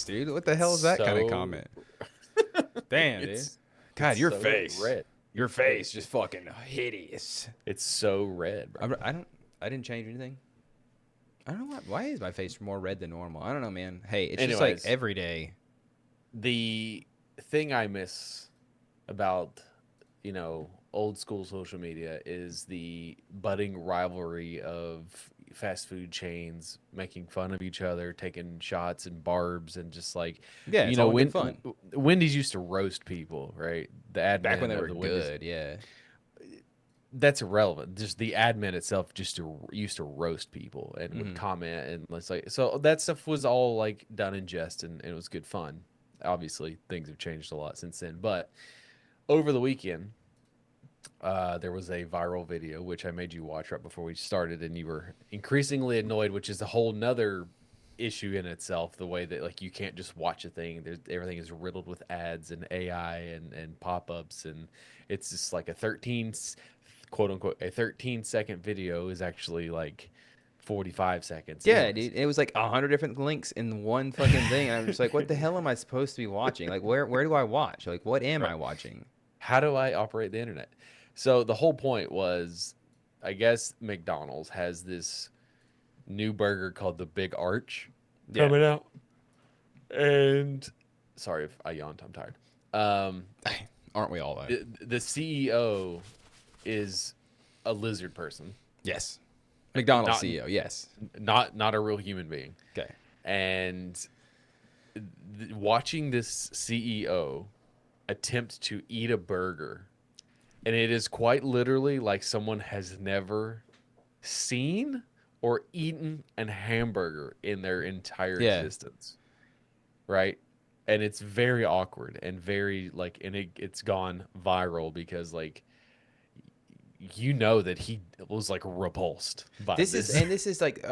face, dude. What the hell is that kind of comment? Damn, dude. God, your so face. red. Your face just fucking hideous. It's so red, bro. I didn't change anything. I don't know why is my face more red than normal. I don't know, man. Hey, it's just like Anyways. every day. The thing I miss about, old school social media is the budding rivalry of fast food chains making fun of each other, taking shots and barbs, and just like, Yeah, it's all in good fun. Wendy's used to roast people, right? The Back when admin they of were the Wendy's. good, yeah. That's irrelevant. Just the admin itself used to roast people and would Mm-hmm. comment, and it's like, so that stuff was all like done in jest, and it was good fun. Obviously, things have changed a lot since then. But over the weekend, there was a viral video which I made you watch right before we started, and you were increasingly annoyed, which is a whole nother issue in itself. The way that like you can't just watch a thing. Everything is riddled with ads and AI and pop ups, and it's just like a 13 quote unquote a 13-second video is actually like 45 seconds. Yeah, Anyways, dude. It was like 100 different links in one fucking thing. And I'm just like, what the hell am I supposed to be watching? Like, where do I watch? Like, what am right. I watching? How do I operate the internet? So the whole point was, I guess McDonald's has this new burger called the Big Arch Yeah. coming out. And sorry if I yawned, I'm tired. Aren't we all, though? The CEO is a lizard person, Yes. McDonald's not CEO, yes. not a real human being. Okay. And watching this CEO attempt to eat a burger, and it is quite literally like someone has never seen or eaten a hamburger in their entire Yeah. existence, right? And it's very awkward and very like, and it's gone viral because like, that he was like repulsed by this. This is like,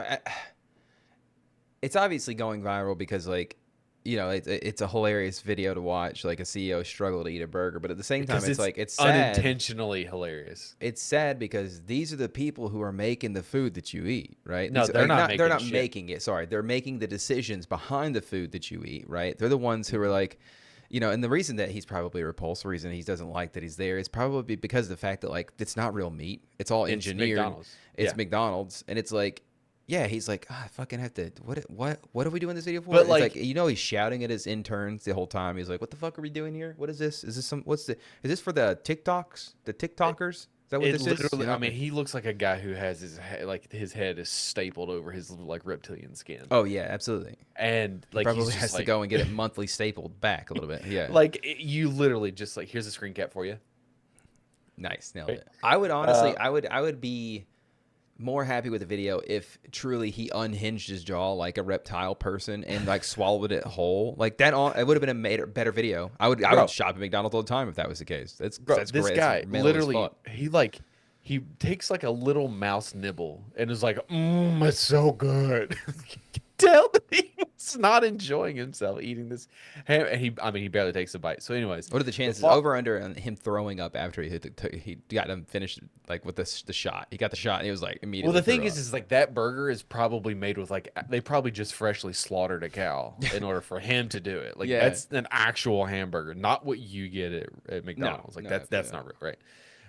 it's obviously going viral because like, it's a hilarious video to watch, like a CEO struggle to eat a burger. But at the same time, Because it's like, it's sad. unintentionally hilarious. It's sad because these are the people who are making the food that you eat, right? No, they're not They're not making shit. making it. Sorry, they're making the decisions behind the food that you eat, right? They're the ones who are like, and the reason that he's probably repulsed, the reason he doesn't like that he's there is probably because of the fact that like it's not real meat. It's all engineered. McDonald's. It's Yeah. McDonald's, and it's like, yeah, he's like, I fucking have to. What are we doing this video for? But, It's like- he's shouting at his interns the whole time. He's like, what the fuck are we doing here? What is this? Is this is this for the TikToks? The TikTokers? Is that what It this literally, is? I mean, he looks like a guy who has his head is stapled over his like reptilian skin, Oh yeah, absolutely. and like Probably he's just has to like, go and get it monthly stapled back a little bit. Yeah, you literally just like, here's a screen cap for you. nice, nailed Right. it. I would honestly, I would be more happy with the video if truly he unhinged his jaw like a reptile person and like swallowed it whole. Like that, it would have been a better video. I would shop at McDonald's all the time if that was the case. That's This great. guy That's mental as literally, fuck. he takes like a little mouse nibble and is like, it's so good. Tell that he was not enjoying himself eating this ham, and he barely takes a bite. So, anyways, What are the chances? fa- Over under on him throwing up after he got him finished like with the shot. He got the shot and he was like immediately. Well, the thing threw is, up. is like that burger is probably made with like, they probably just freshly slaughtered a cow in order for him to do it. Like Yeah. that's an actual hamburger, not what you get at McDonald's. Like no, that's absolutely not real, right?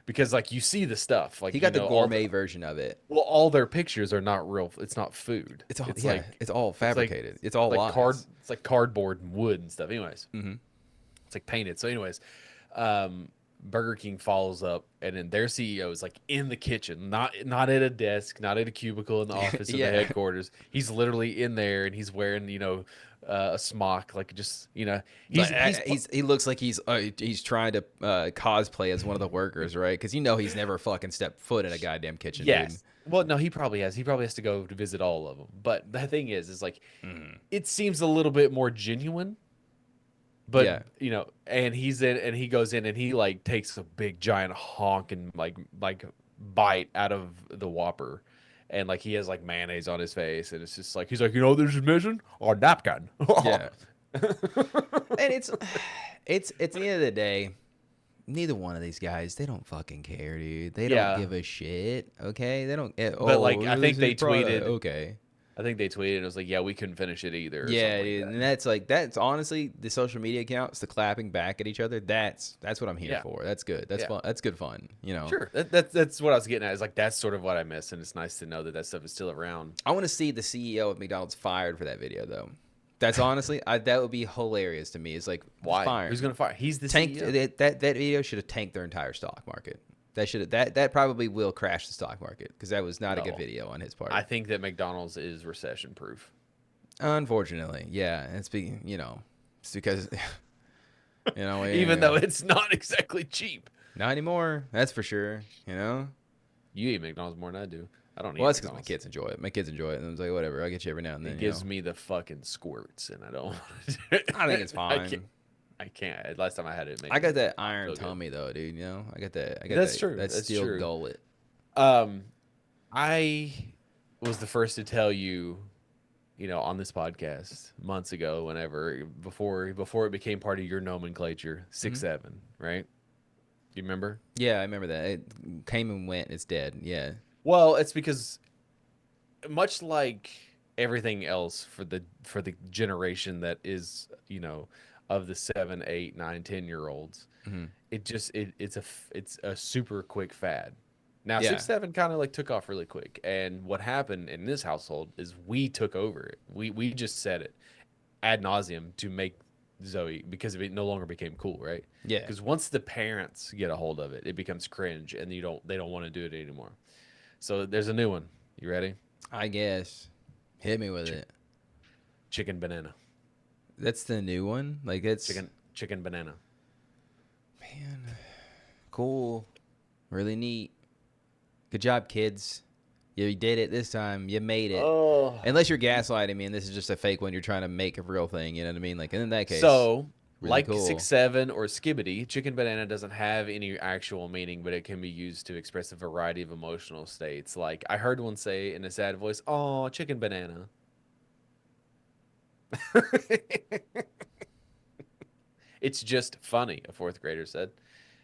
Because like you see the stuff, like he got the all gourmet version of it. well, all their pictures are not real. It's not food. It's all like it's all fabricated. It's all like lies. It's like cardboard and wood and stuff. Anyways, Mhm. it's like painted. So, anyways, Burger King follows up, and then their CEO is like in the kitchen, not at a desk, not at a cubicle in the office of Yeah. the headquarters. He's literally in there, and he's wearing a smock, like just He looks like he's trying to cosplay as one of the workers, right? Because he's never fucking stepped foot in a goddamn kitchen. yes. Dude. Well, no, he probably has. He probably has to go to visit all of them. But the thing is like, it seems a little bit more genuine. But Yeah. and he's in, and he goes in, and he like takes a big giant honk and like bite out of the Whopper, and like he has like mayonnaise on his face, and it's just like he's like, this is missing a napkin. Yeah. And it's at the end of the day, neither one of these guys, they don't fucking care, dude. They don't give a shit. Okay, they don't. But like I think they tweeted, okay. I think they tweeted and it was like, yeah, we couldn't finish it either or something Yeah, like dude, that. and that's honestly the social media accounts, the clapping back at each other. That's what I'm here Yeah. for. That's good. That's Yeah. fun. That's good fun. You know, Sure. That's what I was getting at. Is like that's sort of what I miss, and it's nice to know that that stuff is still around. I want to see the CEO of McDonald's fired for that video though. That's honestly, that would be hilarious to me. It's like just Why? fire. Who's gonna fire? He's the Tanked CEO. that video should have tanked their entire stock market. That probably will crash the stock market because that was not a good No. video on his part. I think that McDonald's is recession proof. Unfortunately, yeah, it's it's because Even though it's not exactly cheap. not anymore. That's for sure. You know. You eat McDonald's more than I do. I don't Well, eat that's because my McDonald's. kids enjoy it. My kids enjoy it, and I was like, whatever. I'll get you every now and then. It gives me the fucking squirts, and I don't. I think it's fine. I can't. Last time I had it, I got that not iron feel good. tummy though, dude. You know, I got that. That's true. That That's steel true. gullet. I was the first to tell you, on this podcast months ago, whenever before it became part of your nomenclature, 6'7", right? You remember? Yeah, I remember that. It came and went. It's dead. Yeah. Well, it's because much like everything else for the generation that is, of the 7, 8, 9, 10-year-olds, it's a super quick fad. Now, Yeah. 6'7" kind of like took off really quick, and what happened in this household is we took over it. We just said it ad nauseum to make Zoe, because it no longer became cool, right? Yeah. Because once the parents get a hold of it, it becomes cringe, and they don't want to do it anymore. So there's a new one. You ready? I guess. Hit me with it. Chicken banana. That's the new one. Like it's Chicken banana. Man, cool. Really neat. Good job, kids. You did it this time. You made it. Oh. Unless you're gaslighting me and this is just a fake one you're trying to make a real thing. You know what I mean? Like, in that case. So, really like cool. 6'7" or skibbity, chicken banana doesn't have any actual meaning, but it can be used to express a variety of emotional states. Like, I heard one say in a sad voice, "Oh, chicken banana." It's just funny, a fourth grader said.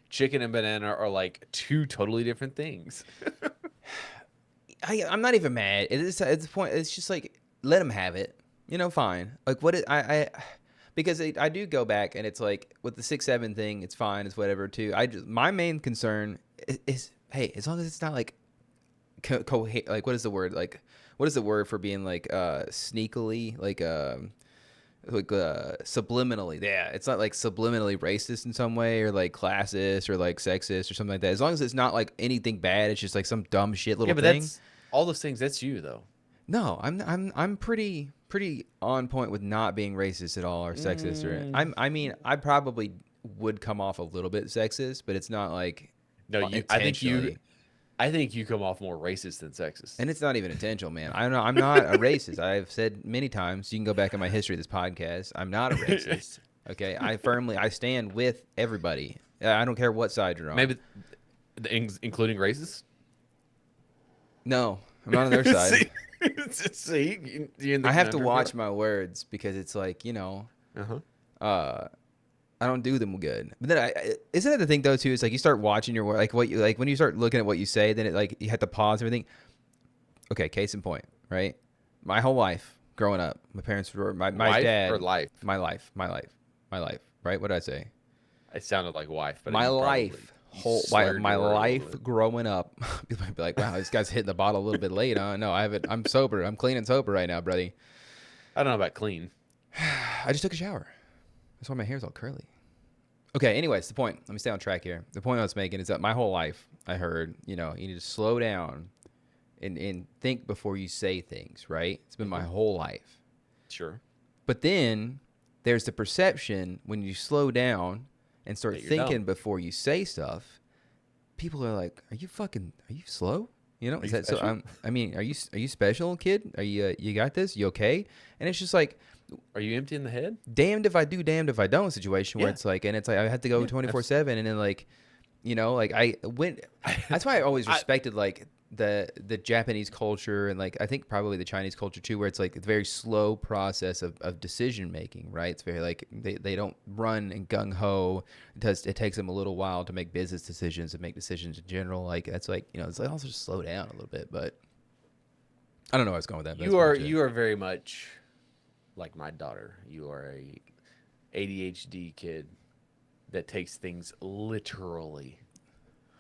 Chicken and banana are like two totally different things. I'm not even mad. It's the point. It's just like, let them have it. Fine. Like, because I do go back and it's like with the 6'7" thing, it's fine. It's whatever too. My main concern is hey, as long as it's not like like what is the word? Like, what is the word for being like sneakily like subliminally? Yeah, it's not like subliminally racist in some way or like classist or like sexist or something like that. As long as it's not like anything bad, it's just like some dumb shit little thing. That's all those things. That's you though. No, I'm pretty on point with not being racist at all or sexist or I mean I probably would come off a little bit sexist, but it's not like no. Intentionally. I think you come off more racist than sexist. And it's not even intentional, man. I'm not a racist. I've said many times. You can go back in my history of this podcast. I'm not a racist. Okay, I stand with everybody. I don't care what side you're on. Maybe including racists. No, I'm not on their side. See, I have to watch my words because it's like I don't do them good. But then isn't that the thing though too? It's like you start watching your work, like what you like when you start looking at what you say, then it like you have to pause everything. Okay, case in point, right? My whole life growing up, my parents were my wife dad. or life? My life. Right? What did I say? It sounded like wife, but my you life. slurred My your word a life little bit. growing up. People might be like, "Wow, this guy's hitting the bottle a little bit late." Huh? No, I haven't. I'm sober. I'm clean and sober right now, buddy. I don't know about clean. I just took a shower. That's why my hair's all curly. Okay, anyways, the point. Let me stay on track here. The point I was making is that my whole life, I heard, you need to slow down and think before you say things, right? It's been my whole life. Sure. But then there's the perception when you slow down and start That you're thinking dumb. before you say stuff, people are like, are you slow? Are Is you that special? so? I mean, are you special, kid? Are you got this? You okay? And it's just like, Are you empty in the head? damned if I do, damned if I don't situation where Yeah. it's like I have to go 24/7 and then like, like I went. That's why I always respected like the Japanese culture and like I think probably the Chinese culture too, where it's like a very slow process of decision making, right? It's very like they don't run and gung ho. It takes them a little while to make business decisions and make decisions in general. Like that's like it's like also just slow down a little bit, but I don't know where I was going with that. But that's You are pretty much it. you are very much like my daughter. You are a ADHD kid that takes things literally.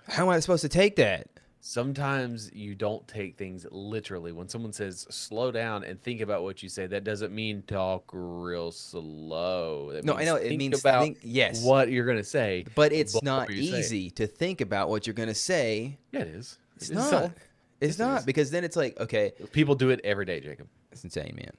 How am I supposed to take that? Sometimes you don't take things literally. When someone says slow down and think about what you say, that doesn't mean talk real slow. That No, I know means it think means about think. Yes, what you're going to say but it's before not you say it. easy to think about what you're gonna say. Yeah, it is. It's It is not. all. It's Yes, it not is. because then it's like, okay, People do it every day, Jacob. it's insane, man.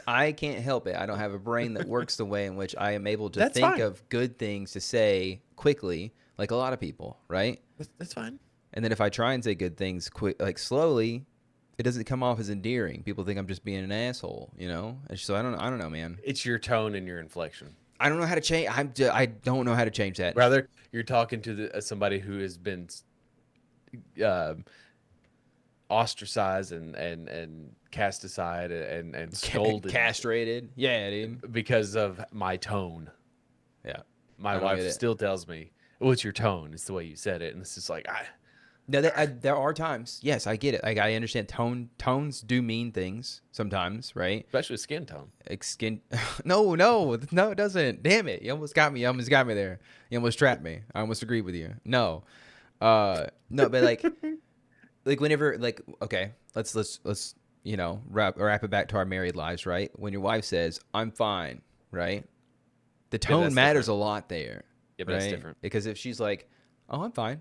I can't help it. I don't have a brain that works the way in which I am able to That's think fine. of good things to say quickly, like a lot of people, right? That's fine. And then if I try and say good things quick, like slowly, it doesn't come off as endearing. People think I'm just being an asshole, you know. And so I don't know, man. It's your tone and your inflection. I don't know how to change. I don't know how to change that. Rather, you're talking to somebody who has been uh, ostracized and cast aside and scolded Castrated, yeah, dude. because of my tone. Yeah, My I don't wife get it. still tells me, "What's your tone?" It's the way you said it, and it's just like No, there are times. Yes, I get it. Like I understand tones do mean things sometimes, right? especially skin tone. Like skin. No, it doesn't. Damn it! You almost got me. You almost got me there. You almost trapped me. I almost agreed with you. No, no, but like whenever okay, let's wrap it back to our married lives, right? When your wife says I'm fine, right? The Yeah, but tone that's matters different. a lot there, Yeah, but that's right? different Because if she's like, oh, I'm fine,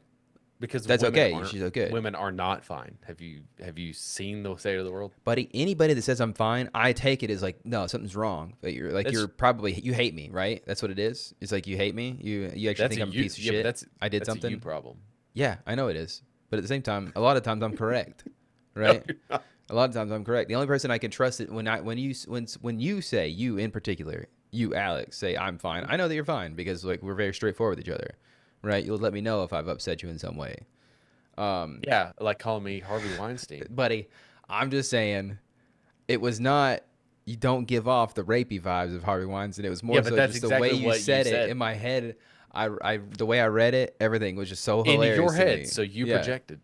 because that's okay. She's okay. women are not fine. Have you seen the state of the world? Buddy, anybody that says I'm fine, I take it as like, no, something's wrong. That That's you hate me, right? That's what it is. It's like you hate me. You actually that's think a I'm a you. piece of Yeah, but shit. I did that's a you something. problem. Yeah, I know it is. But at the same time, a lot of times I'm correct, No, right? you're not. A lot of times I'm correct. The only person I can trust it when you say, you in particular, you Alex say I'm fine. I know that you're fine because like we're very straightforward with each other, right? You'll let me know if I've upset you in some way. Yeah, like calling me Harvey Weinstein. Buddy, I'm just saying it was not. You don't give off the rapey vibes of Harvey Weinstein. It was Yeah, more but so that's just the way exactly you what you said it said in my head. The way I read it, everything was just so in your hilarious to head. me. So you Yeah, projected.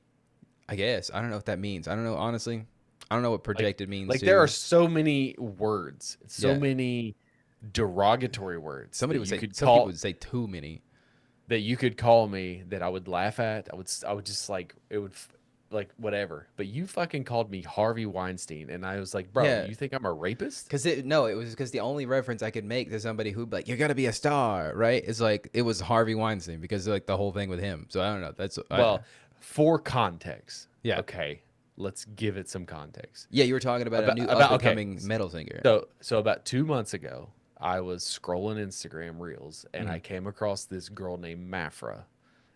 I guess I don't know what that means. I don't know honestly. I don't know what Like, projected means like there are to. so many words, so Yeah, many derogatory words somebody would say. Some people would say too many. that you could call me that I would laugh at. I would just like it would like whatever. But you fucking called me Harvey Weinstein, and I was like, bro, Yeah, you think I'm a rapist? because it was because the only reference I could make to somebody who'd be like, "You got to be a star," right? It's like it was Harvey Weinstein because like the whole thing with him. So I don't know. Well, for context, Yeah. okay, let's give it some context. Yeah, you were talking about a new up About and okay, coming metal singer. so about 2 months ago, I was scrolling Instagram Reels and I Mhm. came across this girl named Mafra.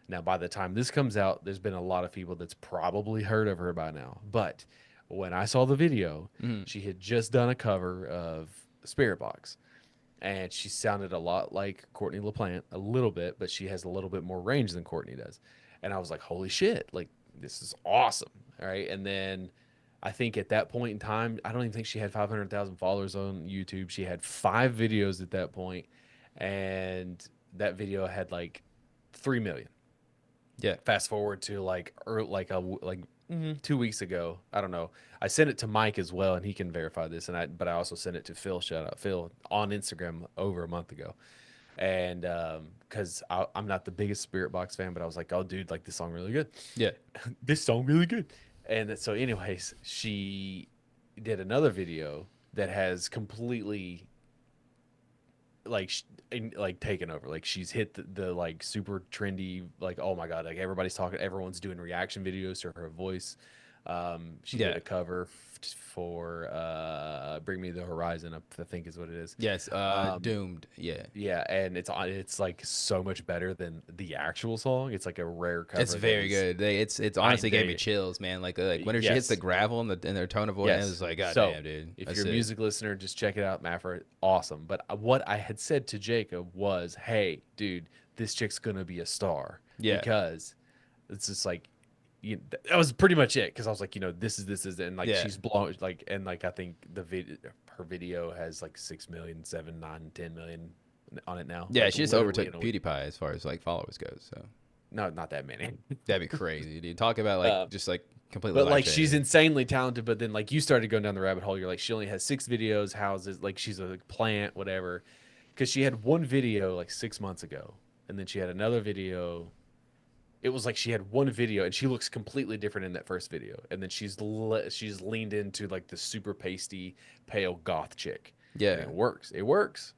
Now, by the time this comes out, there's been a lot of people that's probably heard of her by now. But when I saw the video, Mhm. she had just done a cover of Spirit Box, and she sounded a lot like Courtney LaPlante, a little bit, but she has a little bit more range than Courtney does. And I was like, holy shit, like this is awesome. All right. And then I think at that point in time, I don't even think she had 500,000 followers on YouTube. She had 5 videos at that point, and that video had like 3 million. Yeah. Fast forward to like 2 weeks ago. I don't know. I sent it to Mike as well, and he can verify this. But I also sent it to Phil. Shout out Phil on Instagram over a month ago. And because I'm not the biggest Spirit Box fan, but I was like, oh, dude, like this song really good. Yeah. This song really good. And so, anyways, she did another video that has completely like taken over. Like she's hit the like super trendy, like oh my god, like everybody's talking, everyone's doing reaction videos to her voice. She did Yeah. a cover for Bring Me the Horizon, I think is what it is. Yes. Um, Doomed. Yeah. yeah, and it's like so much better than the actual song. It's like a rare It's cover that very is good. It's night honestly and gave me day. chills, man. Like whenever she hits the Yes. gravel in their tone of voice, it Yes. was like, God So, damn, dude, if that's you're a sick. music listener, just check it out, Mafra. Awesome. But what I had said to Jacob was, "Hey, dude, this chick's gonna be a star Yeah. because it's just like that was pretty much it." Because I was like, this is, and like Yeah. she's blown like, and like I think her video has like 6 million, 7, 9, 10 million on it now. Yeah. Like She just literally overtook in a week. PewDiePie as far as like followers goes. So No, not that many. That'd be crazy, dude. Talk about like Uh, just like completely but life like she's changing. insanely talented. But then like you started going down the rabbit hole. You're like she only has 6 videos, houses, like she's a plant, whatever. Because she had one video like 6 months ago, and then she had another video. It was like she had one video, and she looks completely different in that first video. And then she's leaned into like the super pasty, pale goth chick, and Yeah. it works. It works,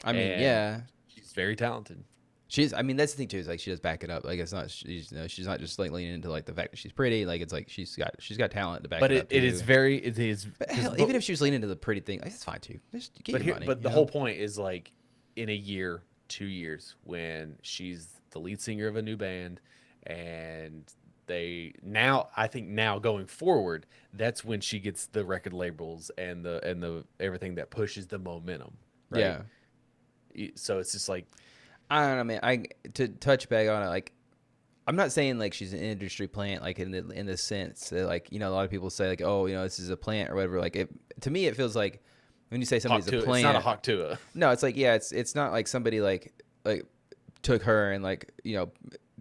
I mean, and yeah. she's very talented. She's. I mean, that's the thing too. Is like she does back it up. Like it's not. She's not just like leaning into like the fact that she's pretty. Like it's like she's got talent to back But it up it is too. very it is But because hell, even if she was leaning into the pretty thing, like, it's fine too. Just get but your here money. but You the whole know. point is like in a year, 2 years, when she's the lead singer of a new band, and they now I think now going forward, that's when she gets the record labels and the everything that pushes the momentum, right? Yeah. So it's just like I don't know, man. I to touch back on it, like I'm not saying like she's an industry plant, like in the sense that like a lot of people say like, oh, this is a plant or whatever. Like it to me, it feels like when you say somebody's a it's not a plant, Haktua. no, it's like yeah, it's not like somebody like took her and like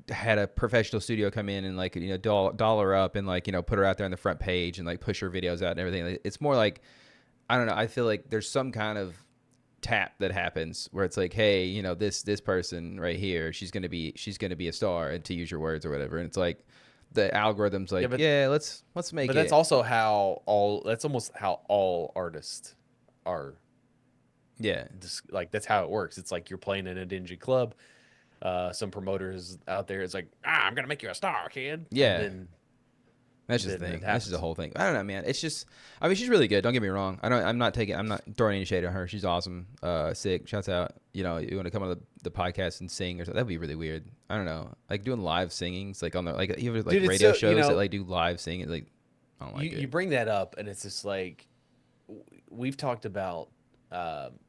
had a professional studio come in and like dollar up and like put her out there on the front page and like push her videos out and everything. Like, it's more like I don't know. I feel like there's some kind of tap that happens where it's like, hey, this person right here, she's gonna be a star, and to use your words or whatever. And it's like the algorithm's Yeah, like, yeah, let's make but that's it. also how all that's almost how all artists are. Yeah, Like that's how it works. It's like you're playing in a dingy club. Some promoters out there is like, I'm gonna make you a star, kid, and yeah. That's just the then it thing. That's just the happens. whole thing. I don't know, man. It's just, I mean, she's really good. Don't get me wrong. I'm not throwing any shade at her. She's awesome. Sick. Shouts out. You want to come on the podcast and sing or something? That'd be really weird. I don't know. Like doing live singings, like on the like even like Dude, it's radio so shows that like do live singing. Like I don't like you it. bring that up, and it's just like we've talked about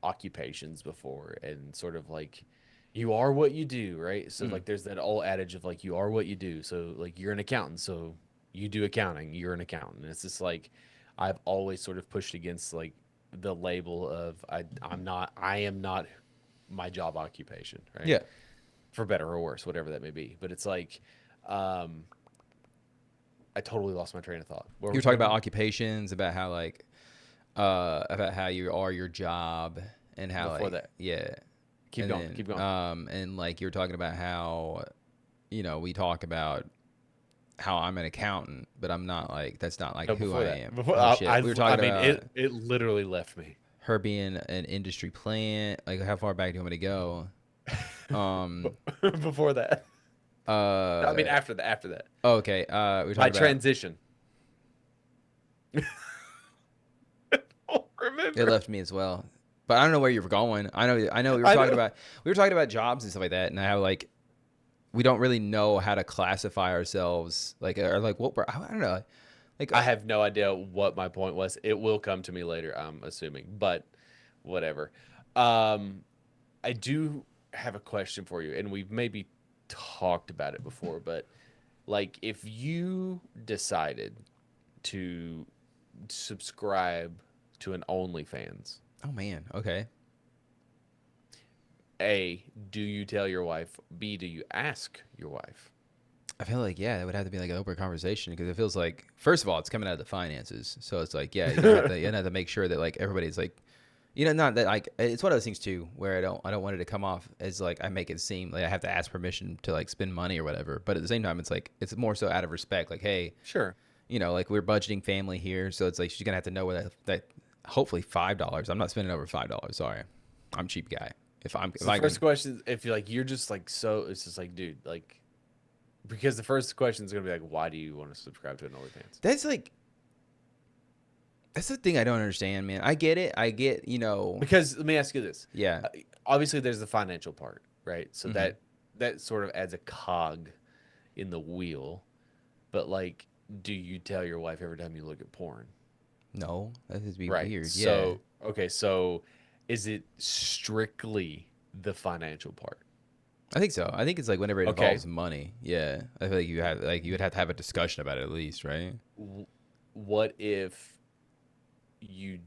occupations before, and sort of like you are what you do, right? So Mm. like there's that old adage of like you are what you do. So like you're an accountant, so you do accounting. You're an accountant. And it's just like I've always sort of pushed against like the label of I am not my job occupation, right? Yeah. For better or worse, whatever that may be. But it's like, um, I totally lost my train of thought. Where You were was we talking about going? occupations, about how like about how you are your job and how Before like that, yeah. keep And going, keep then going. and like you were talking about how we talk about how I'm an accountant, but I'm not like that's not like No, who before I that, am. before Oh shit. We were I talking mean, about it literally left me. her being an industry plant. Like how far back do you want me to go? Um Before that, no, I mean uh after that, okay. We were by talking about transition. Oh, it remember? left me as well. But I don't know where you were going. I know I know. we were talking about jobs and stuff like that and how like we don't really know how to classify ourselves like or like what we're I don't know. Like I have no idea what my point was. It will come to me later, I'm assuming, but whatever. Um, I do have a question for you, and we've maybe talked about it before, but like if you decided to subscribe to an OnlyFans, oh man, okay. A, do you tell your wife? B, do you ask your wife? I feel like yeah, it would have to be like an open conversation because it feels like first of all, it's coming out of the finances, so it's like yeah, you're gonna have to make sure that like everybody's like, not that like it's one of those things too where I don't want it to come off as like I make it seem like I have to ask permission to like spend money or whatever, but at the same time, it's like it's more so out of respect, like hey, Sure. like we're budgeting family here, so it's like she's gonna have to know where that hopefully $5. I'm not spending over $5. Sorry, I'm a cheap guy. If So the I first can, question, if you're just like so, it's just like, dude, like, because the first question is gonna be like, why do you want to subscribe to an OnlyFans? that's like that's the thing I don't understand, man. I get it. I get, Because let me ask you this. yeah. Uh, Obviously, there's the financial part, right? So Hmm. that sort of adds a cog in the wheel. But like, do you tell your wife every time you look at porn? No, that would be Right. weird. Yeah, So, okay, so is it strictly the financial part? I think so. I think it's like whenever it Okay. involves money. Yeah, I feel like you would have to have a discussion about it at least, right? What if you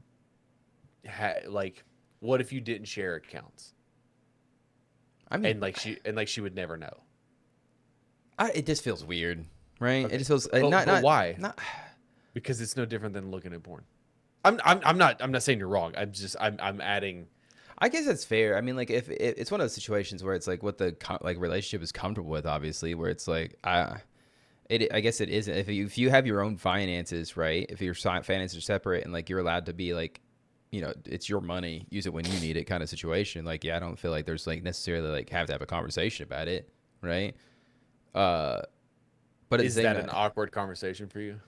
had like what if you didn't share accounts I mean, and like she would never know? It just feels weird, right? It Okay, just feels but why? not. Because it's no different than looking at porn. I'm not saying you're wrong. I'm adding. I guess that's fair. I mean, like if it's one of those situations where it's like what the like relationship is comfortable with, obviously, where it's like I guess it isn't. If you have your own finances, right? If your finances are separate and like you're allowed to be like, it's your money, use it when you need it, kind of situation. Like, yeah, I don't feel like there's like necessarily like have to have a conversation about it, right? Uh, but at the Is same that time, an awkward conversation for you?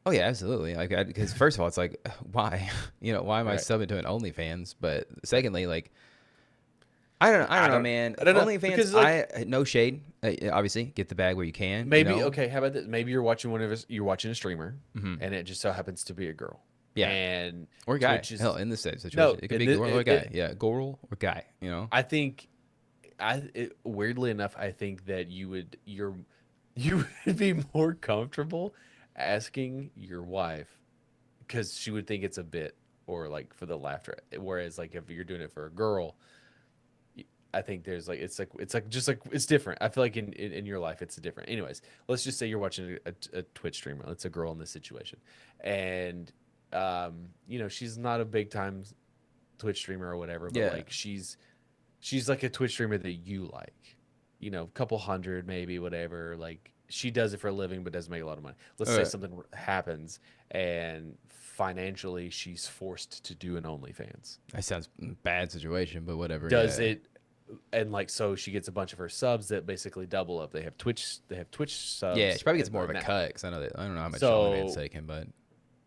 oh yeah, absolutely. Like, because first of all, it's like, why, why am I Right. subbing to an OnlyFans? But Right. secondly, like, I don't I know, don't. man. I don't know OnlyFans, because like no shade. Obviously, get the bag where you can, maybe okay. How about this? Maybe you're watching a streamer, hmm and it just so happens to be a girl, Yeah, and or a guy. Twitch Hell, is in this no. situation, it could be a girl or a guy. Yeah, girl or guy. I think weirdly enough, I think that you would be more comfortable asking your wife because she would think it's a bit or like for the laughter. Whereas like if you're doing it for a girl, I think there's like it's like just like it's different. I feel like in your life it's different. Anyways, let's just say you're watching a Twitch streamer. It's a girl in this situation, and she's not a big time Twitch streamer or whatever, but Yeah. like she's like a Twitch streamer that you like, a couple hundred maybe, whatever. Like she does it for a living, but doesn't make a lot of money. Let's say Uh, something happens and financially she's forced to do an OnlyFans. that sounds bad situation, but whatever. Does Yeah. it, and like so she gets a bunch of her subs that basically double up. They have Twitch Yeah, subs she probably gets and more they're of a net. cut because I don't know how much OnlyFans So, taking, but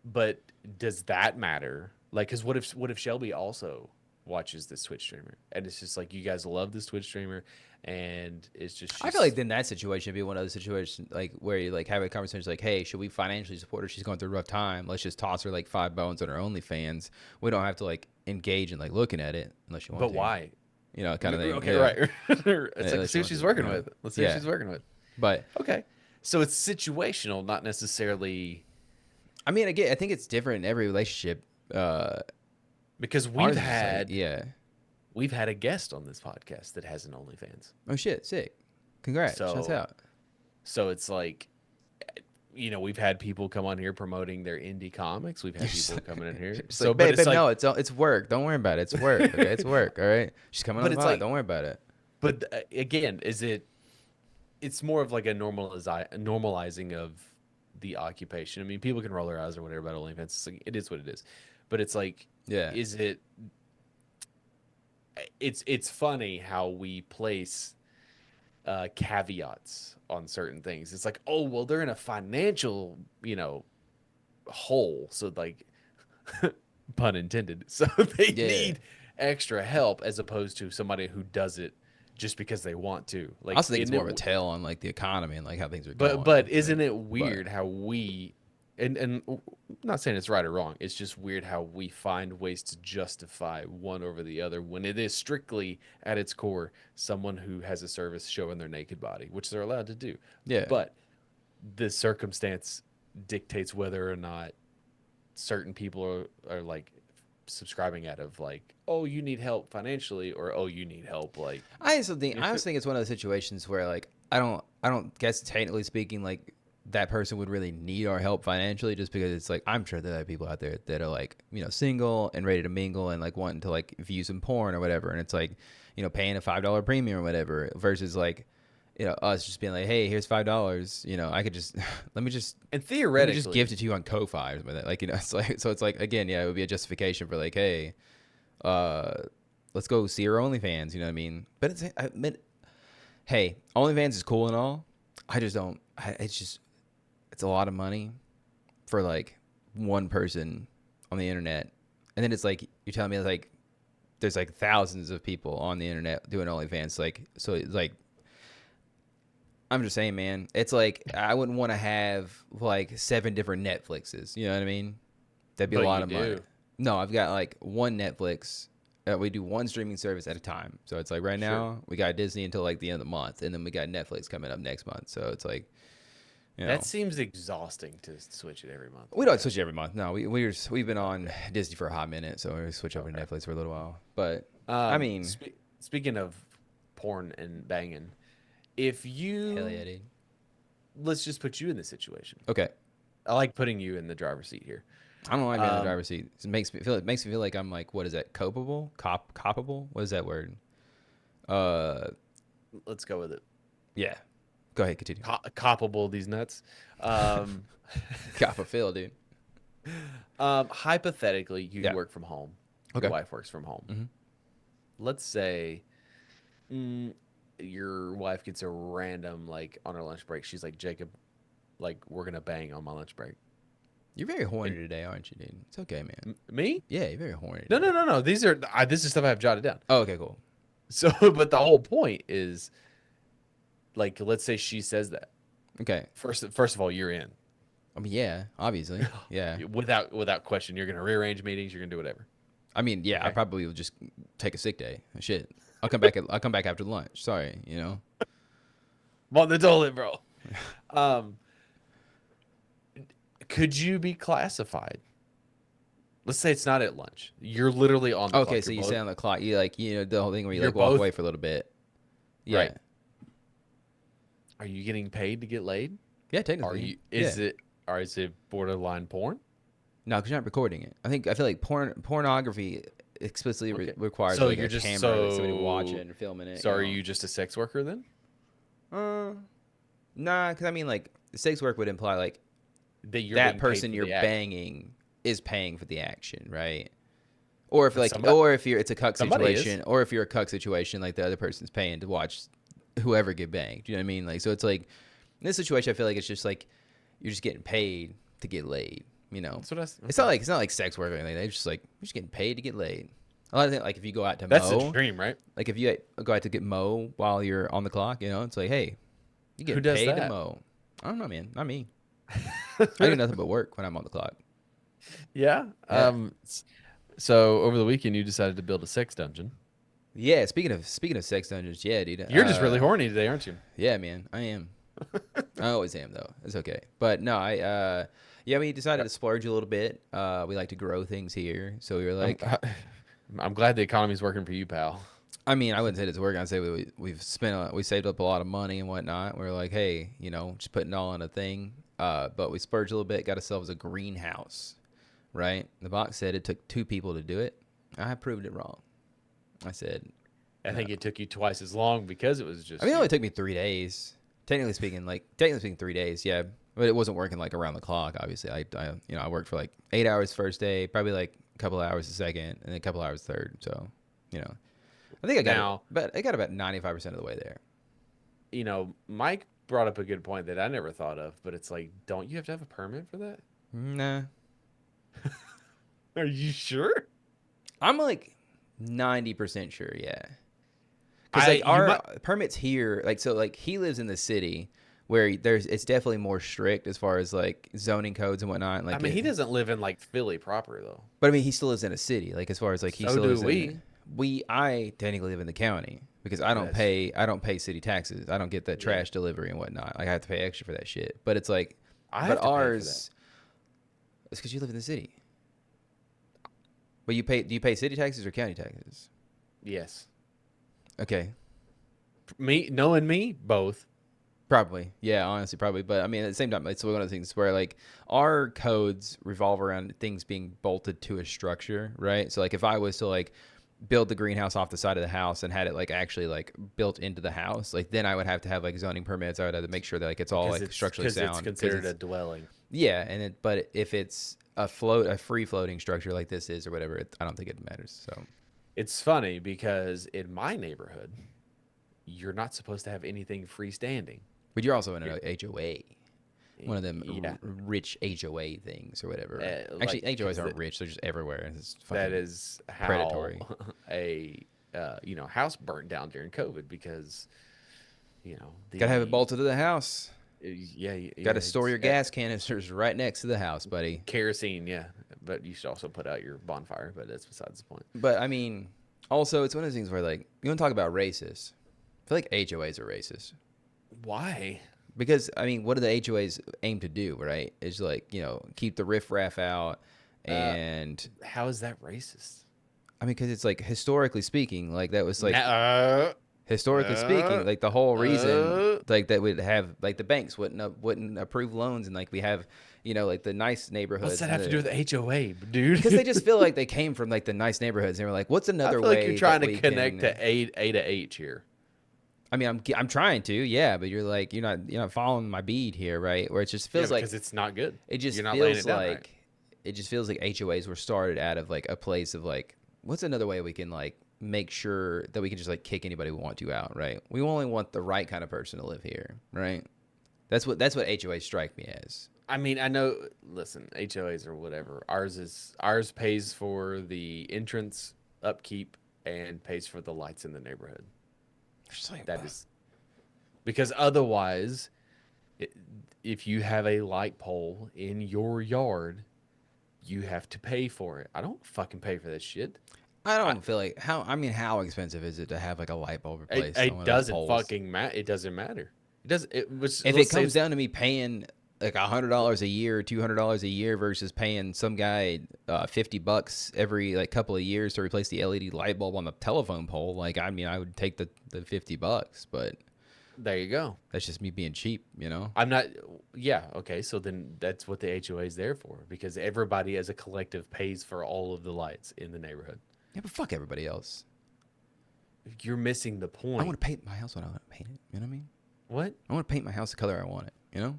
but does that matter? Like, because what if Shelby also watches this Twitch streamer, and it's just like you guys love this Twitch streamer, and it's just I feel like she's then that situation would be one of those situations like where you like have a conversation like, hey, should we financially support her? She's going through a rough time. Let's just toss her like 5 bones on her OnlyFans. We don't have to like engage in like looking at it unless you want but to, why? kind of thing. Okay, Yeah, right. It's like let's unless see you what want she's to, working with. Let's see what yeah. she's working with. But Okay, so it's situational, not necessarily I mean, again, I think it's different in every relationship. because Ours is just like, yeah. we've had a guest on this podcast that has an OnlyFans. Oh shit, sick. Congrats, shouts So out. so it's like we've had people come on here promoting their indie comics. We've had people coming in here. Just So, like, but babe, it's babe, like, no, it's work. Don't worry about it. It's work. Okay, it's work. All right. She's coming on but the it's pod. like, Don't worry about it. but again, it's more of like a normalizing of the occupation. I mean, people can roll their eyes or whatever about OnlyFans. It's like, it is what it is. But it's like, Yeah. is it? It's funny how we place caveats on certain things. It's like, oh well, they're in a financial, hole, so like, pun intended. So they Yeah. need extra help as opposed to somebody who does it just because they want to. I Like, also think it's isn't more it? of a tell on like the economy and like how things are But going. Right. isn't it But weird how we and I'm not saying it's right or wrong. It's just weird how we find ways to justify one over the other when it is strictly at its core someone who has a service showing their naked body, which they're allowed to do. yeah. But the circumstance dictates whether or not certain people are like subscribing out of like, oh, you need help financially, or oh, you need help like I also think it's one of those situations where like I don't guess technically speaking like that person would really need our help financially just because it's like I'm sure there are people out there that are like, single and ready to mingle and like wanting to like view some porn or whatever, and it's like, paying a $5 premium or whatever versus like, us just being like, hey, here's $5, I could just and let me just theoretically gift it to you on Ko-Fi or something. Like, it's like, so it's like, again, yeah, it would be a justification for like, hey, uh, let's go see her OnlyFans. You know what I mean? But I admit, hey, OnlyFans is cool and all. I just don't. It's a lot of money for like one person on the internet, and then it's like you're telling me like there's like thousands of people on the internet doing OnlyFans. Like, so it's like I'm just saying, man. It's like I wouldn't want to have like 7 different Netflixes. You know what I mean? That'd be a but lot you of money. do. No, I've got like one Netflix. We do one streaming service at a time. So it's like right Sure. now we got Disney until like the end of the month, and then we got Netflix coming up next month. So it's like, That seems exhausting to switch it every month. we don't switch every month. No, we've been on Disney for a hot minute, so we switch over to Okay. Netflix for a little while. But I mean, Speaking of porn and banging, if hell you yeah, dude. let's just put you in this situation. Okay. I like putting you in the driver's seat here. I don't like being in the Um, driver's seat. It makes me feel like I'm like, what is that? Copable? What is that word? Uh, let's go with it. yeah. Go ahead, continue. Coppable these nuts. Um, Cop a feel, dude. hypothetically, you Yeah. work from home. Okay. Your wife works from home. Mm-hmm. Let's say your wife gets a random, like, on her lunch break. She's like, Jacob, like, we're going to bang on my lunch break. You're very horny And today, aren't you, dude? It's okay, man. me? Yeah, you're very horny No, today. no, no, no. This is stuff I have jotted down. Oh, okay, cool. So, but the whole point is, like, let's say she says that. Okay. First of all, you're in. I mean, yeah, obviously. Yeah. Without question. You're gonna rearrange meetings. You're gonna do whatever. I mean, yeah, I Okay. probably will just take a sick day. Shit. I'll come back after lunch. Sorry, you know. I'm on the toilet, bro. Um, could you be classified? Let's say it's not at lunch. You're literally on the Okay, clock. so You're you both, say on the clock, you like, you know, the whole thing where you you're like walk both away for a little bit. Yeah. right. Are you getting paid to get laid? Yeah, Are technically. you? Yeah. Is it borderline porn? No, because you're not recording it. I feel like pornography explicitly Okay. requires So like you're a just camera, like somebody watching and filming it. So are you just a sex worker then? Nah, because I mean, like, sex work would imply like That you're that being paid person for you're the act. banging is paying for the action, right? Or if But like, somebody, or if you're it's a cuck somebody is. situation, or if you're a cuck situation, like the other person's paying to watch whoever get banged. Do you know what I mean? Like, so it's like in this situation, I feel like it's just like you're just getting paid to get laid. You know, That's what I. it's not like sex work or anything. It's just like you're just getting paid to get laid. A lot of things, like if you go out to That's the mow, dream, right? like if you go out to get mow while you're on the clock, you know, it's like, hey, you Who get does paid to that? mow. I don't know, man. Not me. I do nothing but work when I'm on the clock. Yeah. Yeah. So over the weekend, you decided to build a sex dungeon. Yeah. Speaking of sex dungeons, yeah, dude. You're just really horny today, aren't you? Yeah, man. I am. I always am though. It's okay. But no, yeah, we decided to splurge a little bit. We like to grow things here, so we were like, I'm glad the economy's working for you, pal. I mean, I wouldn't say it's working. I'd say we saved up a lot of money and whatnot. We're like, hey, you know, just putting it all in a thing. But we splurged a little bit, got ourselves a greenhouse, right? The box said it took 2 people to do it. I proved it wrong. I said, I think it took you twice as long because it was just. I mean, it only took me 3 days. Technically speaking, 3 days, yeah. But it wasn't working like around the clock. Obviously, I worked for like 8 hours first day, probably like a couple of hours the second, and then a couple of hours third. So, you know, I think I got it, but I got about 95% of the way there. Mike brought up a good point that I never thought of, but it's like, don't you have to have a permit for that? Nah, Are you sure? I'm like 90% sure, yeah. Because like our permits here, like so, like he lives in the city where it's definitely more strict as far as like zoning codes and whatnot. Like, I mean, he doesn't live in like Philly proper though. but I mean, he still lives in a city. Like as far as like he So still do lives we. I technically live in the county because I don't pay city taxes. I don't get the trash delivery and whatnot. Like I have to pay extra for that shit. But it's like, but ours, it's because you live in the city. But do you pay city taxes or county taxes? Yes. Okay. Knowing me, both. Probably. Yeah, honestly, probably. But I mean, at the same time, it's one of the things where like our codes revolve around things being bolted to a structure, right? So like if I was to like build the greenhouse off the side of the house and had it like actually like built into the house, like then I would have to have like zoning permits. I would have to make sure that like it's all like structurally sound. Because it's considered a dwelling. Yeah, but if it's a free floating structure like this is or whatever, I don't think it matters. So it's funny because in my neighborhood, you're not supposed to have anything freestanding. But you're also in an HOA. One of them rich HOA things or whatever. Actually, like, HOAs aren't rich; they're just everywhere. It's that is how predatory. A house burnt down during COVID because Gotta have it bolted to the house. Yeah, Gotta store your gas canisters right next to the house, buddy. Kerosene, yeah, but you should also put out your bonfire. But that's besides the point. But I mean, also it's one of those things where like you want to talk about racist. I feel like HOAs are racist. Why? Because I mean, what do the HOAs aim to do? Right? It's like keep the riffraff out, and how is that racist? I mean, because it's like historically speaking, like that was like Historically speaking, like the whole reason like that would have like the banks wouldn't approve loans, and like we have, like the nice What's neighborhoods that and have to do the, with HOA, dude? because they just feel like they came from like the nice neighborhoods. And they were like, what's I another feel like you're way trying that to we connect can? to A to H here. I mean, I'm trying to, yeah, but you're like you're not following my beat here, right? Where it just Yeah, feels like because it's not good. it just You're not laying feels it down right. like it just feels like HOAs were started out of like a place of like, what's another way we can like make sure that we can just like kick anybody we want to out, right? We only want the right kind of person to live here, right? That's what HOAs strike me as. I mean, I know. Listen, HOAs or whatever. Ours pays for the entrance, upkeep, and pays for the lights in the neighborhood. Just like, That is because otherwise, it, if you have a light pole in your yard, you have to pay for it. I don't fucking pay for that shit. I don't feel like how. I mean, how expensive is it to have like a light bulb replaced on It one of those doesn't poles? fucking matter. It doesn't matter. It does. It was. If it Let's say comes down to me paying like $100 a year, $200 a year versus paying some guy $50 every like couple of years to replace the LED light bulb on the telephone pole, like I mean, I would take the $50, but there you go. that's just me being cheap, I'm not. Yeah. Okay. So then that's what the HOA is there for, because everybody as a collective pays for all of the lights in the neighborhood. Yeah, but fuck everybody else. You're missing the I point. want to paint my house when I want to paint it. You know what I mean? What? I want to paint my house the color I want it.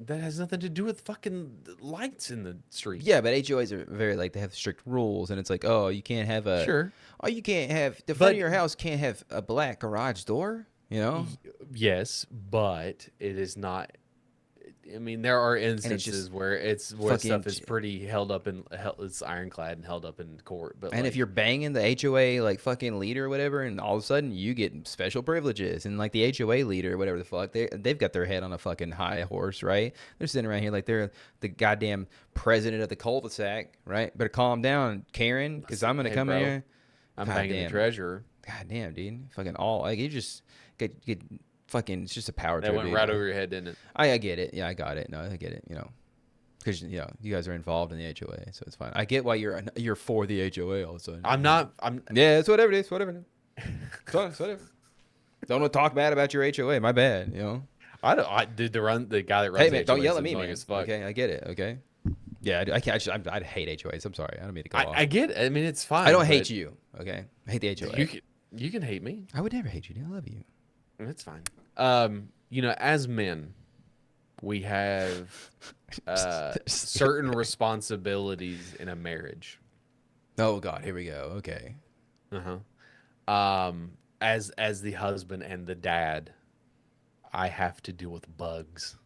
That has nothing to do with fucking lights in the street. Yeah, but HOAs are very like they have strict rules, and it's like, oh, you can't have Sure. oh, you can't have the front But- of your house can't have a black garage door. Yes, but it is not. I mean, there are instances where stuff is pretty held up in it's ironclad and held up in court. But And if you're banging the HOA like fucking leader or whatever, and all of a sudden you get special privileges, and like the HOA leader or whatever the fuck, they've got their head on a fucking high horse, right? They're sitting around here like they're the goddamn president of the cul-de-sac, right? Better calm down, Karen, because I'm gonna come in here. I'm banging the treasurer. God damn, dude, fucking all like you just get fucking. It's just a power That trip. went dude. right over your head, didn't it? I get it. Yeah, I got it. No, I get it. Because you guys are involved in the HOA, so it's fine. I get why you're for the HOA all of a sudden. I'm not. Yeah, it's whatever it is. Whatever. It's whatever. Don't want to talk bad about your HOA. My bad. I don't. I did the guy that runs. Hey man, don't HOA yell is at me, annoying man. as fuck. Okay, I get it. Okay. Yeah, I can't. I'd hate HOAs. I'm sorry. I don't mean to go off. I get it. I mean, it's fine. I don't hate you. Okay, I hate the HOA. You can hate me. I would never hate you, dude. I love you. It's fine. As men, we have certain responsibilities in a marriage. Oh God, here we go. Okay. As the husband and the dad, I have to deal with bugs.